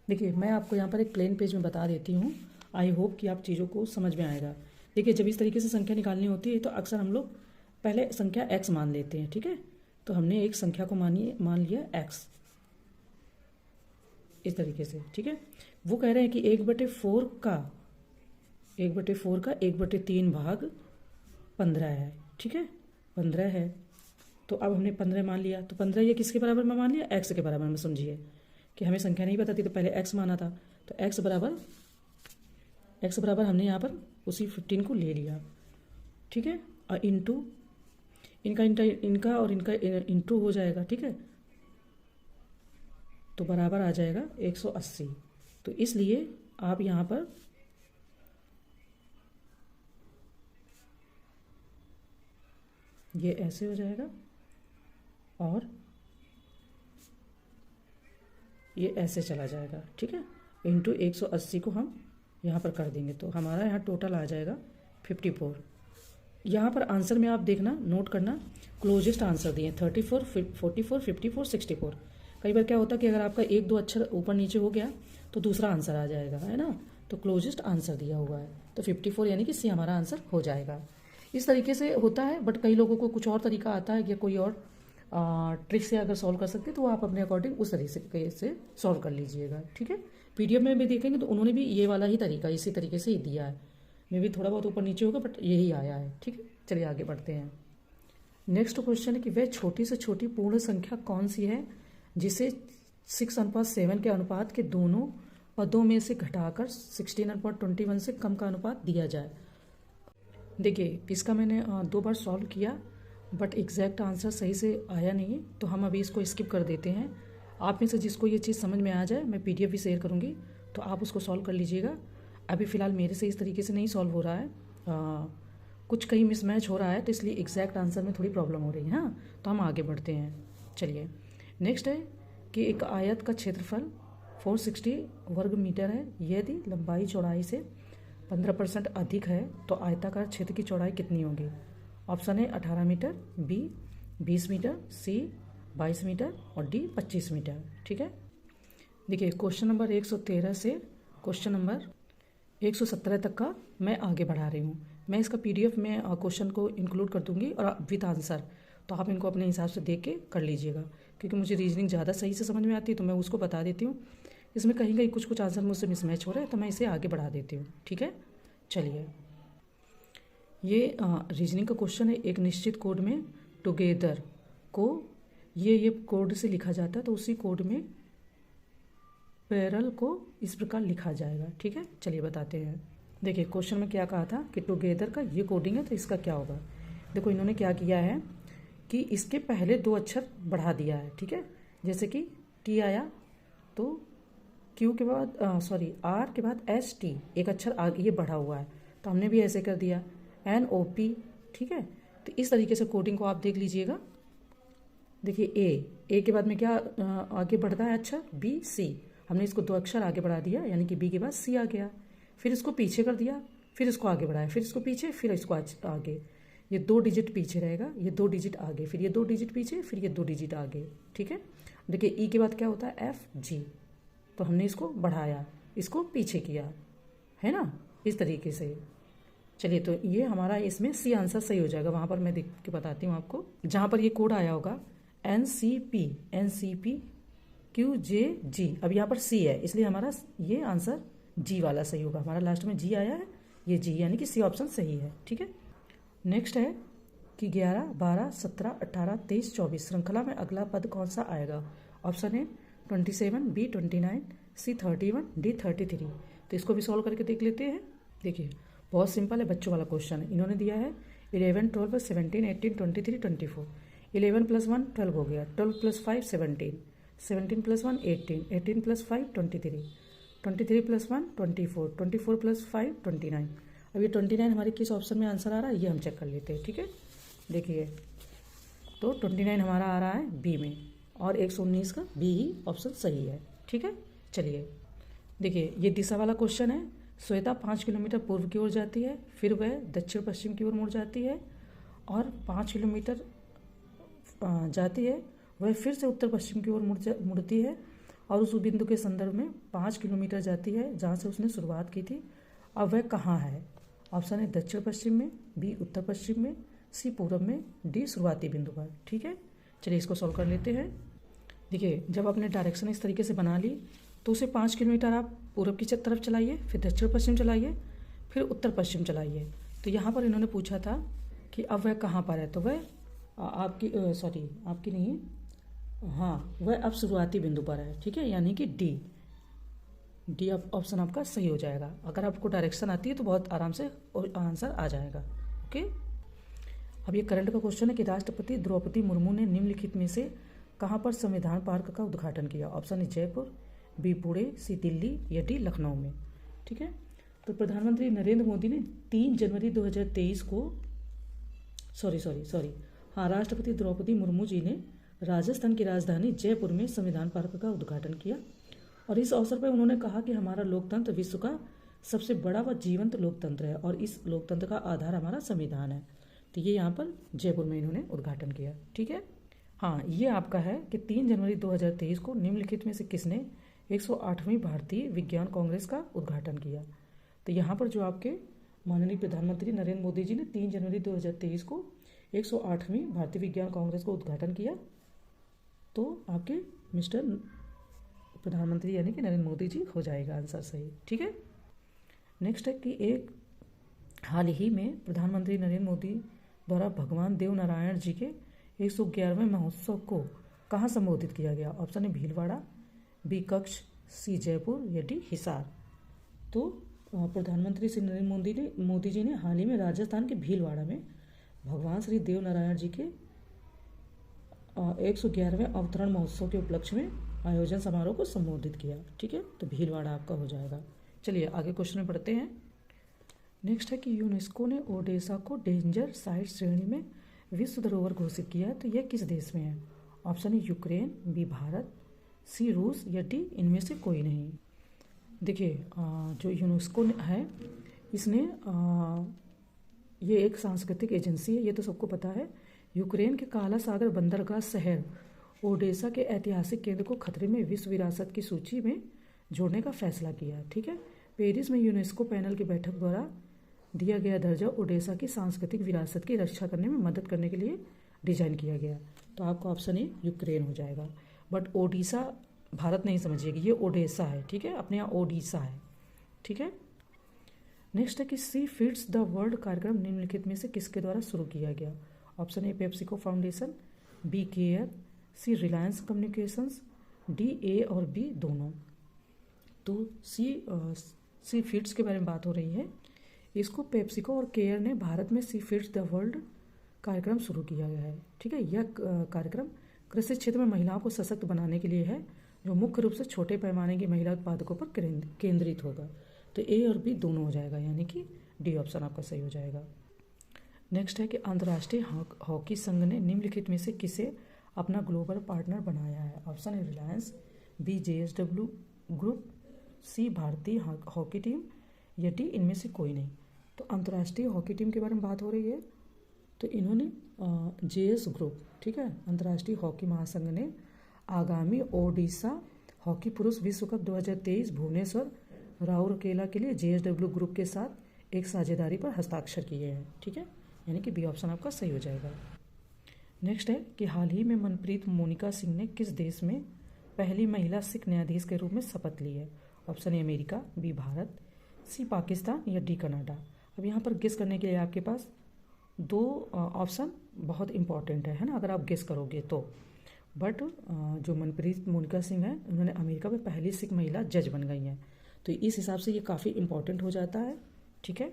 देखिए मैं आपको यहाँ पर एक प्लेन पेज में बता देती हूँ, आई होप कि आप चीज़ों को समझ में आएगा। देखिए, जब इस तरीके से संख्या निकालनी होती है तो अक्सर हम लोग पहले संख्या x मान लेते हैं। ठीक है, तो हमने एक संख्या को मान लिया x इस तरीके से। ठीक है, वो कह रहे हैं कि 1/4 का 1/3 भाग 15 है। ठीक है, 15 है, तो अब हमने 15 मान लिया, तो 15 ये किसके बराबर में मान लिया? x के बराबर में। समझिए कि हमें संख्या नहीं पता थी तो पहले x माना था, तो x बराबर हमने यहाँ पर उसी 15 को ले लिया। ठीक है, और इंटू इनका और इनका इंटू हो जाएगा। ठीक है, तो बराबर आ जाएगा 180। तो इसलिए आप यहाँ पर ये ऐसे हो जाएगा और ये ऐसे चला जाएगा। ठीक है, इंटू 180 को हम यहाँ पर कर देंगे तो हमारा यहाँ टोटल आ जाएगा 54। यहाँ पर आंसर में आप देखना, नोट करना, क्लोजेस्ट आंसर दिए 34, 44, 54, 64। कई बार क्या होता है कि अगर आपका 1-2 अक्षर ऊपर नीचे हो गया तो दूसरा आंसर आ जाएगा, है ना, तो क्लोजेस्ट आंसर दिया हुआ है तो 54 यानी कि सी हमारा आंसर हो जाएगा। इस तरीके से होता है, बट कई लोगों को कुछ और तरीका आता है या कोई और ट्रिक से अगर सॉल्व कर सकते तो आप अपने अकॉर्डिंग उस तरीके से सॉल्व कर लीजिएगा। ठीक है, पीडीएफ में भी देखेंगे तो उन्होंने भी ये वाला ही तरीका इसी तरीके से ही दिया है, मे भी थोड़ा बहुत ऊपर नीचे होगा बट यही आया है। ठीक है, चलिए आगे बढ़ते हैं। नेक्स्ट क्वेश्चन है कि वह छोटी से छोटी पूर्ण संख्या कौन सी है जिसे 6:7 के अनुपात के दोनों पदों में से घटाकर 16:21 से कम का अनुपात दिया जाए। देखिए, इसका मैंने 2 बार सॉल्व किया बट एग्जैक्ट आंसर सही से आया नहीं, तो हम अभी इसको स्किप कर देते हैं। आप में से जिसको ये चीज़ समझ में आ जाए मैं पीडीएफ भी शेयर करूँगी तो आप उसको सॉल्व कर लीजिएगा। अभी फ़िलहाल मेरे से इस तरीके से नहीं सॉल्व हो रहा है, कुछ कहीं मिसमैच हो रहा है तो इसलिए एग्जैक्ट आंसर में थोड़ी प्रॉब्लम हो रही है। हाँ, तो हम आगे बढ़ते हैं। चलिए नेक्स्ट है कि एक आयत का क्षेत्रफल 460 वर्ग मीटर है, यदि लंबाई चौड़ाई से 15% अधिक है तो आयताकार क्षेत्र की चौड़ाई कितनी होगी? ऑप्शन है 18 मीटर, बी 20 मीटर, सी 22 मीटर और डी 25 मीटर। ठीक है, देखिए क्वेश्चन नंबर 113 से क्वेश्चन नंबर 117 तक का मैं आगे बढ़ा रही हूँ। मैं इसका PDF में क्वेश्चन को इंक्लूड कर दूंगी और विद आंसर, तो आप इनको अपने हिसाब से देख के कर लीजिएगा, क्योंकि मुझे रीजनिंग ज़्यादा सही से समझ में आती है तो मैं उसको बता देती हूँ। इसमें कहीं कहीं कुछ कुछ आंसर मुझसे मिसमैच हो रहे हैं तो मैं इसे आगे बढ़ा देती हूँ। ठीक है, चलिए, ये रीजनिंग का क्वेश्चन है। एक निश्चित कोड में टुगेदर को ये कोड से लिखा जाता है, तो उसी कोड में पैरल को इस प्रकार लिखा जाएगा। ठीक है, चलिए बताते हैं। देखिए क्वेश्चन में क्या कहा था कि टुगेदर का ये कोडिंग है, तो इसका क्या होगा। देखो इन्होंने क्या किया है कि इसके पहले 2 अक्षर बढ़ा दिया है। ठीक है, जैसे कि टी आया तो क्यू के बाद आर के बाद ST एक अक्षर आगे ये बढ़ा हुआ है, तो हमने भी ऐसे कर दिया NOP। ठीक है, तो इस तरीके से कोडिंग को आप देख लीजिएगा। देखिए ए के बाद में क्या आगे बढ़ता है अक्षर BC, हमने इसको 2 अक्षर आगे बढ़ा दिया, यानी कि B के बाद C आ गया। फिर इसको पीछे कर दिया, फिर इसको आगे बढ़ाया, फिर इसको पीछे, फिर इसको आगे। ये 2 डिजिट पीछे रहेगा, ये 2 डिजिट आगे, फिर ये 2 डिजिट पीछे, फिर ये 2 डिजिट आगे। ठीक है, देखिए ई के बाद क्या होता है FG, तो हमने इसको बढ़ाया, इसको पीछे किया, है ना, इस तरीके से। चलिए, तो ये हमारा इसमें सी आंसर सही हो जाएगा। वहाँ पर मैं देख के बताती हूँ आपको, जहाँ पर ये कोड आया होगा NCP QJG, अब यहाँ पर C है इसलिए हमारा ये आंसर G वाला सही होगा। हमारा लास्ट में G आया है, ये G यानी कि C ऑप्शन सही है। ठीक है, नेक्स्ट है कि 11, 12, 17, 18, 23, 24 श्रृंखला में अगला पद कौन सा आएगा। ऑप्शन है 27, B 29, C 31, D 33। तो इसको भी सॉल्व करके देख लेते हैं। देखिए बहुत सिंपल है, बच्चों वाला क्वेश्चन है। इन्होंने दिया है 11, 12, 17, 18, 23, 24। 11 + 1 12 हो गया, 12 + 5 17, 17 + 1 18, 18 + 5 23, 23 + 1 24, 24 + 5 29। अब ये 29 हमारे किस ऑप्शन में आंसर आ रहा है ये हम चेक कर लेते हैं। ठीक है, देखिए तो 29 हमारा आ रहा है बी में, और 119 का बी ही ऑप्शन सही है। ठीक है, चलिए देखिए ये दिशा वाला क्वेश्चन है। श्वेता 5 किलोमीटर पूर्व की ओर जाती है, फिर वह दक्षिण पश्चिम की ओर मुड़ जाती है, और 5 किलोमीटर जाती है, वह फिर से उत्तर पश्चिम की ओर मुड़ती है, और उस बिंदु के संदर्भ में 5 किलोमीटर जाती है जहाँ से उसने शुरुआत की थी। अब वह कहाँ है। ऑप्शन है दक्षिण पश्चिम में, बी उत्तर पश्चिम में, सी पूर्व में, डी शुरुआती बिंदु पर। ठीक है, चलिए इसको सॉल्व कर लेते हैं। देखिए जब आपने डायरेक्शन इस तरीके से बना ली तो उसे 5 किलोमीटर आप पूर्व की तरफ चलाइए, फिर दक्षिण पश्चिम चलाइए, फिर उत्तर पश्चिम चलाइए। तो यहाँ पर इन्होंने पूछा था कि अब वह कहाँ पर है, तो वह आपकी नहीं, हाँ वह अब शुरुआती बिंदु पर है। ठीक है, यानी कि डी ऑप्शन आपका सही हो जाएगा। अगर आपको डायरेक्शन आती है तो बहुत आराम से आंसर आ जाएगा। ओके, अब ये करंट का क्वेश्चन है कि राष्ट्रपति द्रौपदी मुर्मू ने निम्नलिखित में से कहाँ पर संविधान पार्क का उद्घाटन किया। ऑप्शन है जयपुर, बी पुणे, सी दिल्ली, या डी लखनऊ में। ठीक है, तो प्रधानमंत्री नरेंद्र मोदी ने 3 जनवरी 2023 को राष्ट्रपति द्रौपदी मुर्मू जी ने राजस्थान की राजधानी जयपुर में संविधान पार्क का उद्घाटन किया, और इस अवसर पर उन्होंने कहा कि हमारा लोकतंत्र विश्व का सबसे बड़ा व जीवंत लोकतंत्र है, और इस लोकतंत्र का आधार हमारा संविधान है। तो ये यहाँ पर जयपुर में इन्होंने उद्घाटन किया। ठीक है, हाँ ये आपका है कि 3 जनवरी 2023 को निम्नलिखित में से किसने 108वीं भारतीय विज्ञान कांग्रेस का उद्घाटन किया। तो यहाँ पर जो आपके माननीय प्रधानमंत्री नरेंद्र मोदी जी ने 3 जनवरी 2023 को 108वीं भारतीय विज्ञान कांग्रेस का उद्घाटन किया, तो आपके मिस्टर प्रधानमंत्री यानी कि नरेंद्र मोदी जी हो जाएगा आंसर सही। ठीक है, नेक्स्ट है कि एक हाल ही में प्रधानमंत्री नरेंद्र मोदी द्वारा भगवान देव नारायण जी के 111वें महोत्सव को कहाँ संबोधित किया गया। ऑप्शन है भीलवाड़ा, बी कच्छ, सी जयपुर, या डी हिसार। तो प्रधानमंत्री श्री नरेंद्र मोदी जी ने हाल ही में राजस्थान के भीलवाड़ा में भगवान श्री देव नारायण जी के 111वें अवतरण महोत्सव के उपलक्ष्य में आयोजन समारोह को संबोधित किया। ठीक है, तो भीलवाड़ा आपका हो जाएगा। चलिए आगे क्वेश्चन में पढ़ते हैं। नेक्स्ट है कि यूनेस्को ने ओडेसा को डेंजर साइट श्रेणी में विश्व धरोहर घोषित किया है, तो यह किस देश में है। ऑप्शन है यूक्रेन, बी भारत, सी रूस, या डी इनमें से कोई नहीं। देखिए जो यूनेस्को है इसने ये एक सांस्कृतिक एजेंसी है, ये तो सबको पता है। यूक्रेन के काला सागर बंदरगाह शहर ओडेसा के ऐतिहासिक केंद्र को खतरे में विश्व विरासत की सूची में जोड़ने का फैसला किया। ठीक है, पेरिस में यूनेस्को पैनल की बैठक द्वारा दिया गया दर्जा ओडेसा की सांस्कृतिक विरासत की रक्षा करने में मदद करने के लिए डिजाइन किया गया। तो आपका ऑप्शन ए यूक्रेन हो जाएगा। बट ओडिशा भारत नहीं समझिएगा, ये ओडेसा है। ठीक है, अपने यहाँ ओडिशा है। ठीक है, नेक्स्ट है कि सी फीड्स द वर्ल्ड कार्यक्रम निम्नलिखित में से किसके द्वारा शुरू किया गया। Option A PepsiCo Foundation, B CARE, C Reliance Communications, D A और बी दोनों। तो सी फीड्स के बारे में बात हो रही है। इसको पेप्सिको और केयर ने भारत में सी फीड्स द वर्ल्ड कार्यक्रम शुरू किया गया है। ठीक है, यह कार्यक्रम कृषि क्षेत्र में महिलाओं को सशक्त बनाने के लिए है, जो मुख्य रूप से छोटे पैमाने की महिला उत्पादकों पर केंद्रित होगा। तो ए और बी दोनों हो जाएगा, यानी कि डी ऑप्शन आपका सही हो जाएगा। नेक्स्ट है कि अंतर्राष्ट्रीय हॉकी संघ ने निम्नलिखित में से किसे अपना ग्लोबल पार्टनर बनाया है। ऑप्शन है रिलायंस, बी JSW ग्रुप, सी भारतीय हॉकी टीम, या डी इनमें से कोई नहीं। तो अंतर्राष्ट्रीय हॉकी टीम के बारे में बात हो रही है, तो इन्होंने JS ग्रुप, ठीक है, अंतर्राष्ट्रीय हॉकी महासंघ ने आगामी ओडिशा हॉकी पुरुष विश्व कप 2023 भुवनेश्वर राउरकेला के लिए JSW ग्रुप के साथ एक साझेदारी पर हस्ताक्षर किए हैं। ठीक है, यानी कि बी ऑप्शन आपका सही हो जाएगा। नेक्स्ट है कि हाल ही में मनप्रीत मोनिका सिंह ने किस देश में पहली महिला सिख न्यायाधीश के रूप में शपथ ली है। Option A America, B Bharat, C Pakistan, या डी कनाडा। अब यहाँ पर गेस करने के लिए आपके पास दो ऑप्शन बहुत इंपॉर्टेंट है ना, अगर आप गेस करोगे तो। बट जो मनप्रीत मोनिका सिंह है, उन्होंने अमेरिका में पहली सिख महिला जज बन गई हैं, तो इस हिसाब से ये काफ़ी इंपॉर्टेंट हो जाता है। ठीक है,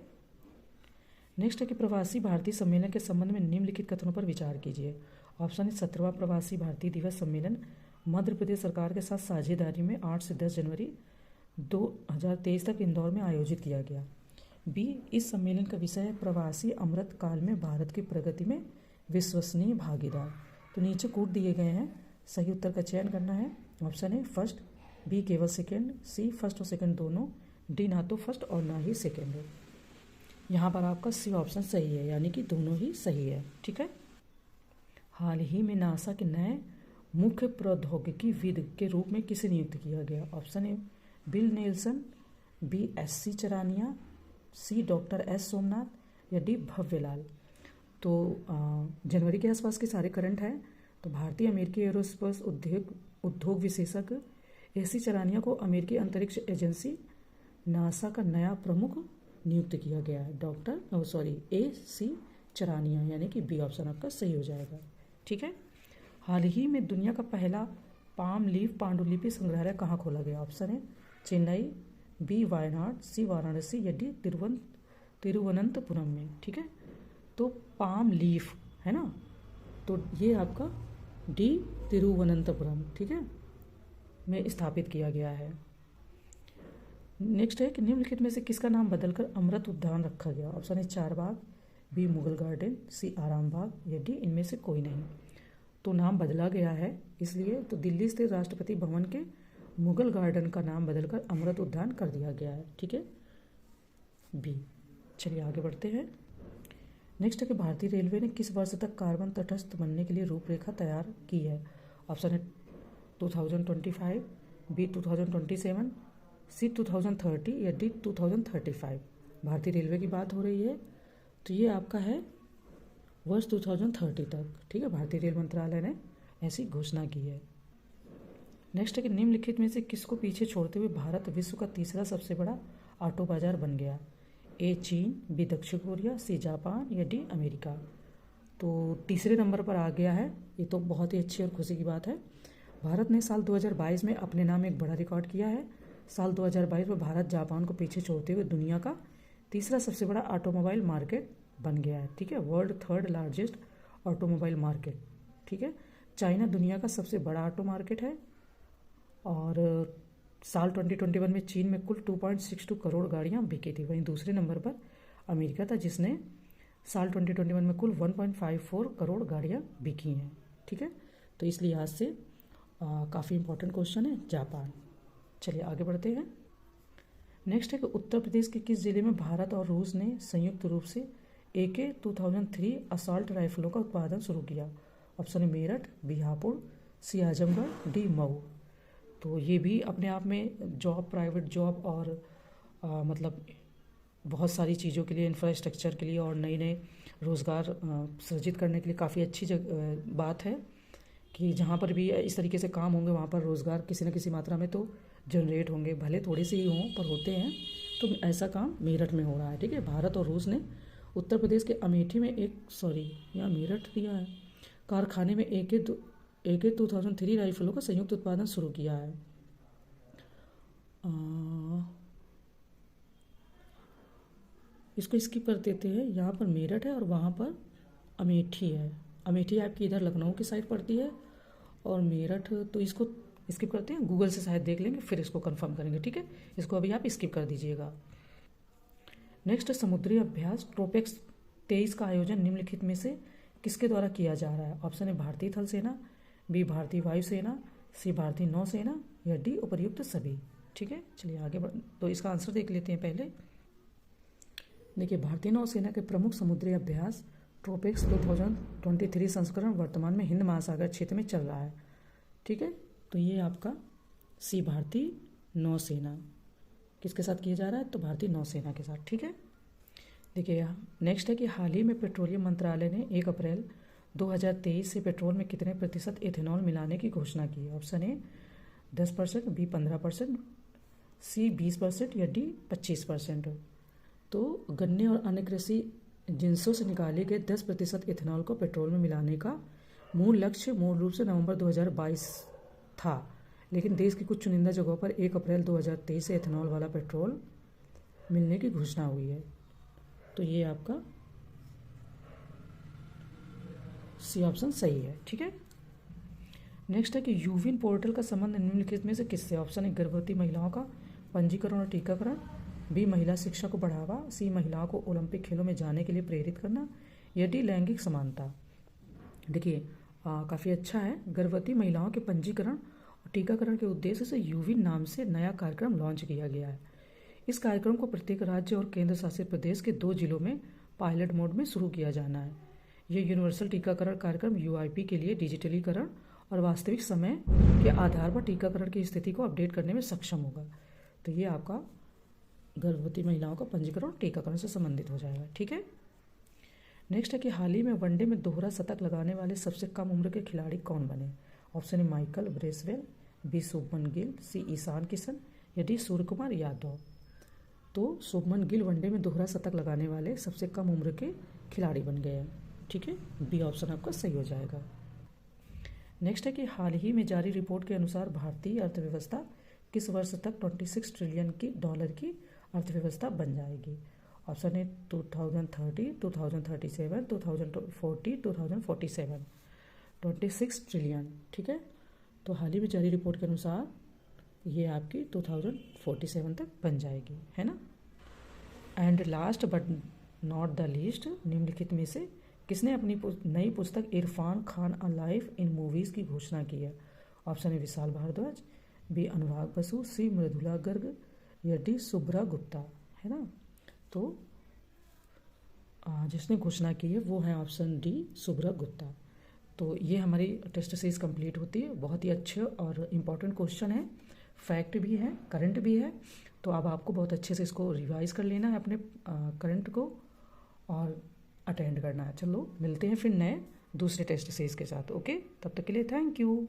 नेक्स्ट है कि प्रवासी भारतीय सम्मेलन के संबंध में निम्नलिखित कथनों पर विचार कीजिए। ऑप्शन है 17वां प्रवासी भारतीय दिवस सम्मेलन मध्य प्रदेश सरकार के साथ साझेदारी में 8 से 10 जनवरी 2023 तक इंदौर में आयोजित किया गया। बी, इस सम्मेलन का विषय है प्रवासी अमृत काल में भारत की प्रगति में विश्वसनीय भागीदार। तो नीचे कूट दिए गए हैं, सही उत्तर का चयन करना है। ऑप्शन है फर्स्ट, बी केवल सेकेंड, सी फर्स्ट और सेकेंड दोनों, डी ना तो फर्स्ट और ना ही सेकेंड है। यहाँ पर आपका सी ऑप्शन सही है, यानी कि दोनों ही सही है। ठीक है, हाल ही में नासा के नए मुख्य प्रौद्योगिकीविद के रूप में किसे नियुक्त किया गया। Option A Bill Nelson, B SC Charania, C doctor S Somnath, या डी भव्यलाल। तो जनवरी के आसपास के सारे करंट हैं। तो भारतीय अमेरिकी एरोस्पेस उद्योग विशेषज्ञ SC चरानिया को अमेरिकी अंतरिक्ष एजेंसी नासा का नया प्रमुख नियुक्त किया गया है। AC चरानिया, यानी कि बी ऑप्शन आपका सही हो जाएगा। ठीक है, हाल ही में दुनिया का पहला पाम लीफ पांडुलिपि संग्रहालय कहाँ खोला गया। ऑप्शन है चेन्नई, बी वायनाड, सी वाराणसी, या डी तिरुवनंतपुरम में। ठीक है, तो पाम लीफ है ना, तो ये आपका डी तिरुवनंतपुरम, ठीक है, में स्थापित किया गया है। नेक्स्ट है कि निम्नलिखित में से किसका नाम बदलकर अमृत उद्यान रखा गया। ऑप्शन है चारबाग, बी मुगल गार्डन, सी आराम बाग, या डी इनमें से कोई नहीं। तो नाम बदला गया है, इसलिए तो दिल्ली स्थित राष्ट्रपति भवन के मुगल गार्डन का नाम बदलकर अमृत उद्यान कर दिया गया है। ठीक है, बी। चलिए आगे बढ़ते हैं। नेक्स्ट है कि भारतीय रेलवे ने किस वर्ष तक कार्बन तटस्थ बनने के लिए रूपरेखा तैयार की है। ऑप्शन है 2025, बी 2027, सी 2030, या डी 2035। भारतीय रेलवे की बात हो रही है, तो ये आपका है वर्ष 2030 तक। ठीक है, भारतीय रेल मंत्रालय ने ऐसी घोषणा की है। नेक्स्ट है कि निम्नलिखित में से किसको पीछे छोड़ते हुए भारत विश्व का तीसरा सबसे बड़ा ऑटो बाजार बन गया। ए चीन, बी दक्षिण कोरिया, सी जापान, या डी अमेरिका। तो तीसरे नंबर पर आ गया है, ये तो बहुत ही अच्छी और खुशी की बात है। भारत ने साल 2022 में अपने नाम एक बड़ा रिकॉर्ड किया है। साल 2022 में भारत जापान को पीछे छोड़ते हुए दुनिया का तीसरा सबसे बड़ा ऑटोमोबाइल मार्केट बन गया है। ठीक है, world third largest automobile market. ठीक है, चाइना दुनिया का सबसे बड़ा ऑटो मार्केट है, और साल 2021 में चीन में कुल 2.62 करोड़ गाड़ियां बिकी थी। वहीं दूसरे नंबर पर अमेरिका था, जिसने साल 2021 में कुल 1.54 करोड़ गाड़ियां बिकी हैं। ठीक है, तो इस लिहाज से काफ़ी इंपॉर्टेंट क्वेश्चन है जापान। चलिए आगे बढ़ते हैं। नेक्स्ट है कि उत्तर प्रदेश के किस जिले में भारत और रूस ने संयुक्त रूप से AK-2003 असॉल्ट राइफलों का उत्पादन शुरू किया? ऑप्शन है मेरठ, बीहापुर, सी आजमगढ़, डी मऊ। तो ये भी अपने आप में जॉब, प्राइवेट जॉब और मतलब बहुत सारी चीज़ों के लिए, इंफ्रास्ट्रक्चर के लिए और नए नए रोज़गार सृजित करने के लिए काफ़ी अच्छी बात है कि जहाँ पर भी इस तरीके से काम होंगे वहाँ पर रोज़गार किसी न किसी मात्रा में तो जनरेट होंगे, भले थोड़े से ही हों पर होते हैं। तो ऐसा काम मेरठ में हो रहा है। ठीक है, भारत और रूस ने उत्तर प्रदेश के अमेठी में यहाँ मेरठ दिया है, कारखाने में AK-2003 राइफलों का संयुक्त उत्पादन शुरू किया है। इसको स्किप कर देते हैं। यहाँ पर मेरठ है और वहाँ पर अमेठी है। अमेठी आपकी इधर लखनऊ की साइड पड़ती है और मेरठ, तो इसको स्किप करते हैं, गूगल से शायद देख लेंगे फिर इसको कंफर्म करेंगे। ठीक है, इसको अभी आप स्किप कर दीजिएगा। नेक्स्ट, समुद्री अभ्यास ट्रोपेक्स 23 का आयोजन निम्नलिखित में से किसके द्वारा किया जा रहा है? ऑप्शन है भारतीय थल सेना, बी भारतीय वायुसेना, सी भारतीय नौसेना या डी उपर्युक्त सभी। ठीक है, चलिए आगे तो इसका आंसर देख लेते हैं पहले। देखिए, भारतीय नौसेना के प्रमुख समुद्री अभ्यास ट्रोपेक्स 2023 संस्करण वर्तमान में हिंद महासागर क्षेत्र में चल रहा है। ठीक है, तो ये आपका सी भारतीय नौसेना किसके साथ किया जा रहा है? तो भारतीय नौसेना के साथ। ठीक है, देखिए नेक्स्ट है कि हाल ही में पेट्रोलियम मंत्रालय ने 1 अप्रैल 2023 से पेट्रोल में कितने प्रतिशत इथेनॉल मिलाने की घोषणा की? ऑप्शन ए 10%, बी 15%, सी 20% या डी 25%। तो गन्ने और अन्य कृषि जिन्सों से निकाले गए 10% इथेनॉल को पेट्रोल में मिलाने का मूल लक्ष्य मूल रूप से नवंबर 2022 था, लेकिन देश की कुछ चुनिंदा जगहों पर 1 अप्रैल 2023 से इथेनॉल वाला पेट्रोल मिलने की घोषणा हुई है। तो ये आपका सी ऑप्शन सही है। ठीक है, नेक्स्ट है कि यूविन पोर्टल का संबंध निम्नलिखित में से किससे? ऑप्शन है गर्भवती महिलाओं का पंजीकरण और टीकाकरण, बी महिला शिक्षा को बढ़ावा, सी महिलाओं को ओलंपिक खेलों में जाने के लिए प्रेरित करना या डी लैंगिक समानता। देखिए काफ़ी अच्छा है। गर्भवती महिलाओं के पंजीकरण और टीकाकरण के उद्देश्य से यूविन नाम से नया कार्यक्रम लॉन्च किया गया है। इस कार्यक्रम को प्रत्येक राज्य और केंद्र शासित प्रदेश के 2 जिलों में पायलट मोड में शुरू किया जाना है। यह यूनिवर्सल टीकाकरण कार्यक्रम UIP के लिए डिजिटलीकरण और वास्तविक समय के आधार पर टीकाकरण की स्थिति को अपडेट करने में सक्षम होगा। तो ये आपका गर्भवती महिलाओं का पंजीकरण और टीकाकरण से संबंधित हो जाएगा। ठीक है, नेक्स्ट है कि हाल ही में वनडे में दोहरा शतक लगाने वाले सबसे कम उम्र के खिलाड़ी कौन बने? ऑप्शन है Michael Bracewell, B Shubman Gill, C Ishan Kishan या डी सूर्य कुमार यादव। तो शुभमन गिल वनडे में दोहरा शतक लगाने वाले सबसे कम उम्र के खिलाड़ी बन गए हैं। ठीक है, बी ऑप्शन आपका सही हो जाएगा। नेक्स्ट है कि हाल ही में जारी रिपोर्ट के अनुसार भारतीय अर्थव्यवस्था किस वर्ष तक 26 ट्रिलियन की डॉलर की अर्थव्यवस्था बन जाएगी? ऑप्शन है 2030, 2037, 2040, 2047। 26 ट्रिलियन। ठीक है, तो हाल ही में जारी रिपोर्ट के अनुसार ये आपकी 2047 तक बन जाएगी, है ना। And last but not the least, निम्नलिखित में से किसने अपनी नई पुस्तक Irfan Khan a life in movies की घोषणा की है? ऑप्शन है विशाल भारद्वाज, बी अनुराग बसु, सी मृदुला गर्ग या डी शुभ्रा गुप्ता, है ना। तो जिसने घोषणा की है वो है ऑप्शन डी शुभ्रा गुप्ता। तो ये हमारी टेस्ट सीरीज कंप्लीट होती है। बहुत ही अच्छे और इम्पॉर्टेंट क्वेश्चन है, फैक्ट भी है, करंट भी है। तो अब आपको बहुत अच्छे से इसको रिवाइज कर लेना है अपने करंट को और अटेंड करना है। चलो मिलते हैं फिर नए दूसरे टेस्ट सीरीज के साथ। ओके, तब तक के लिए थैंक यू।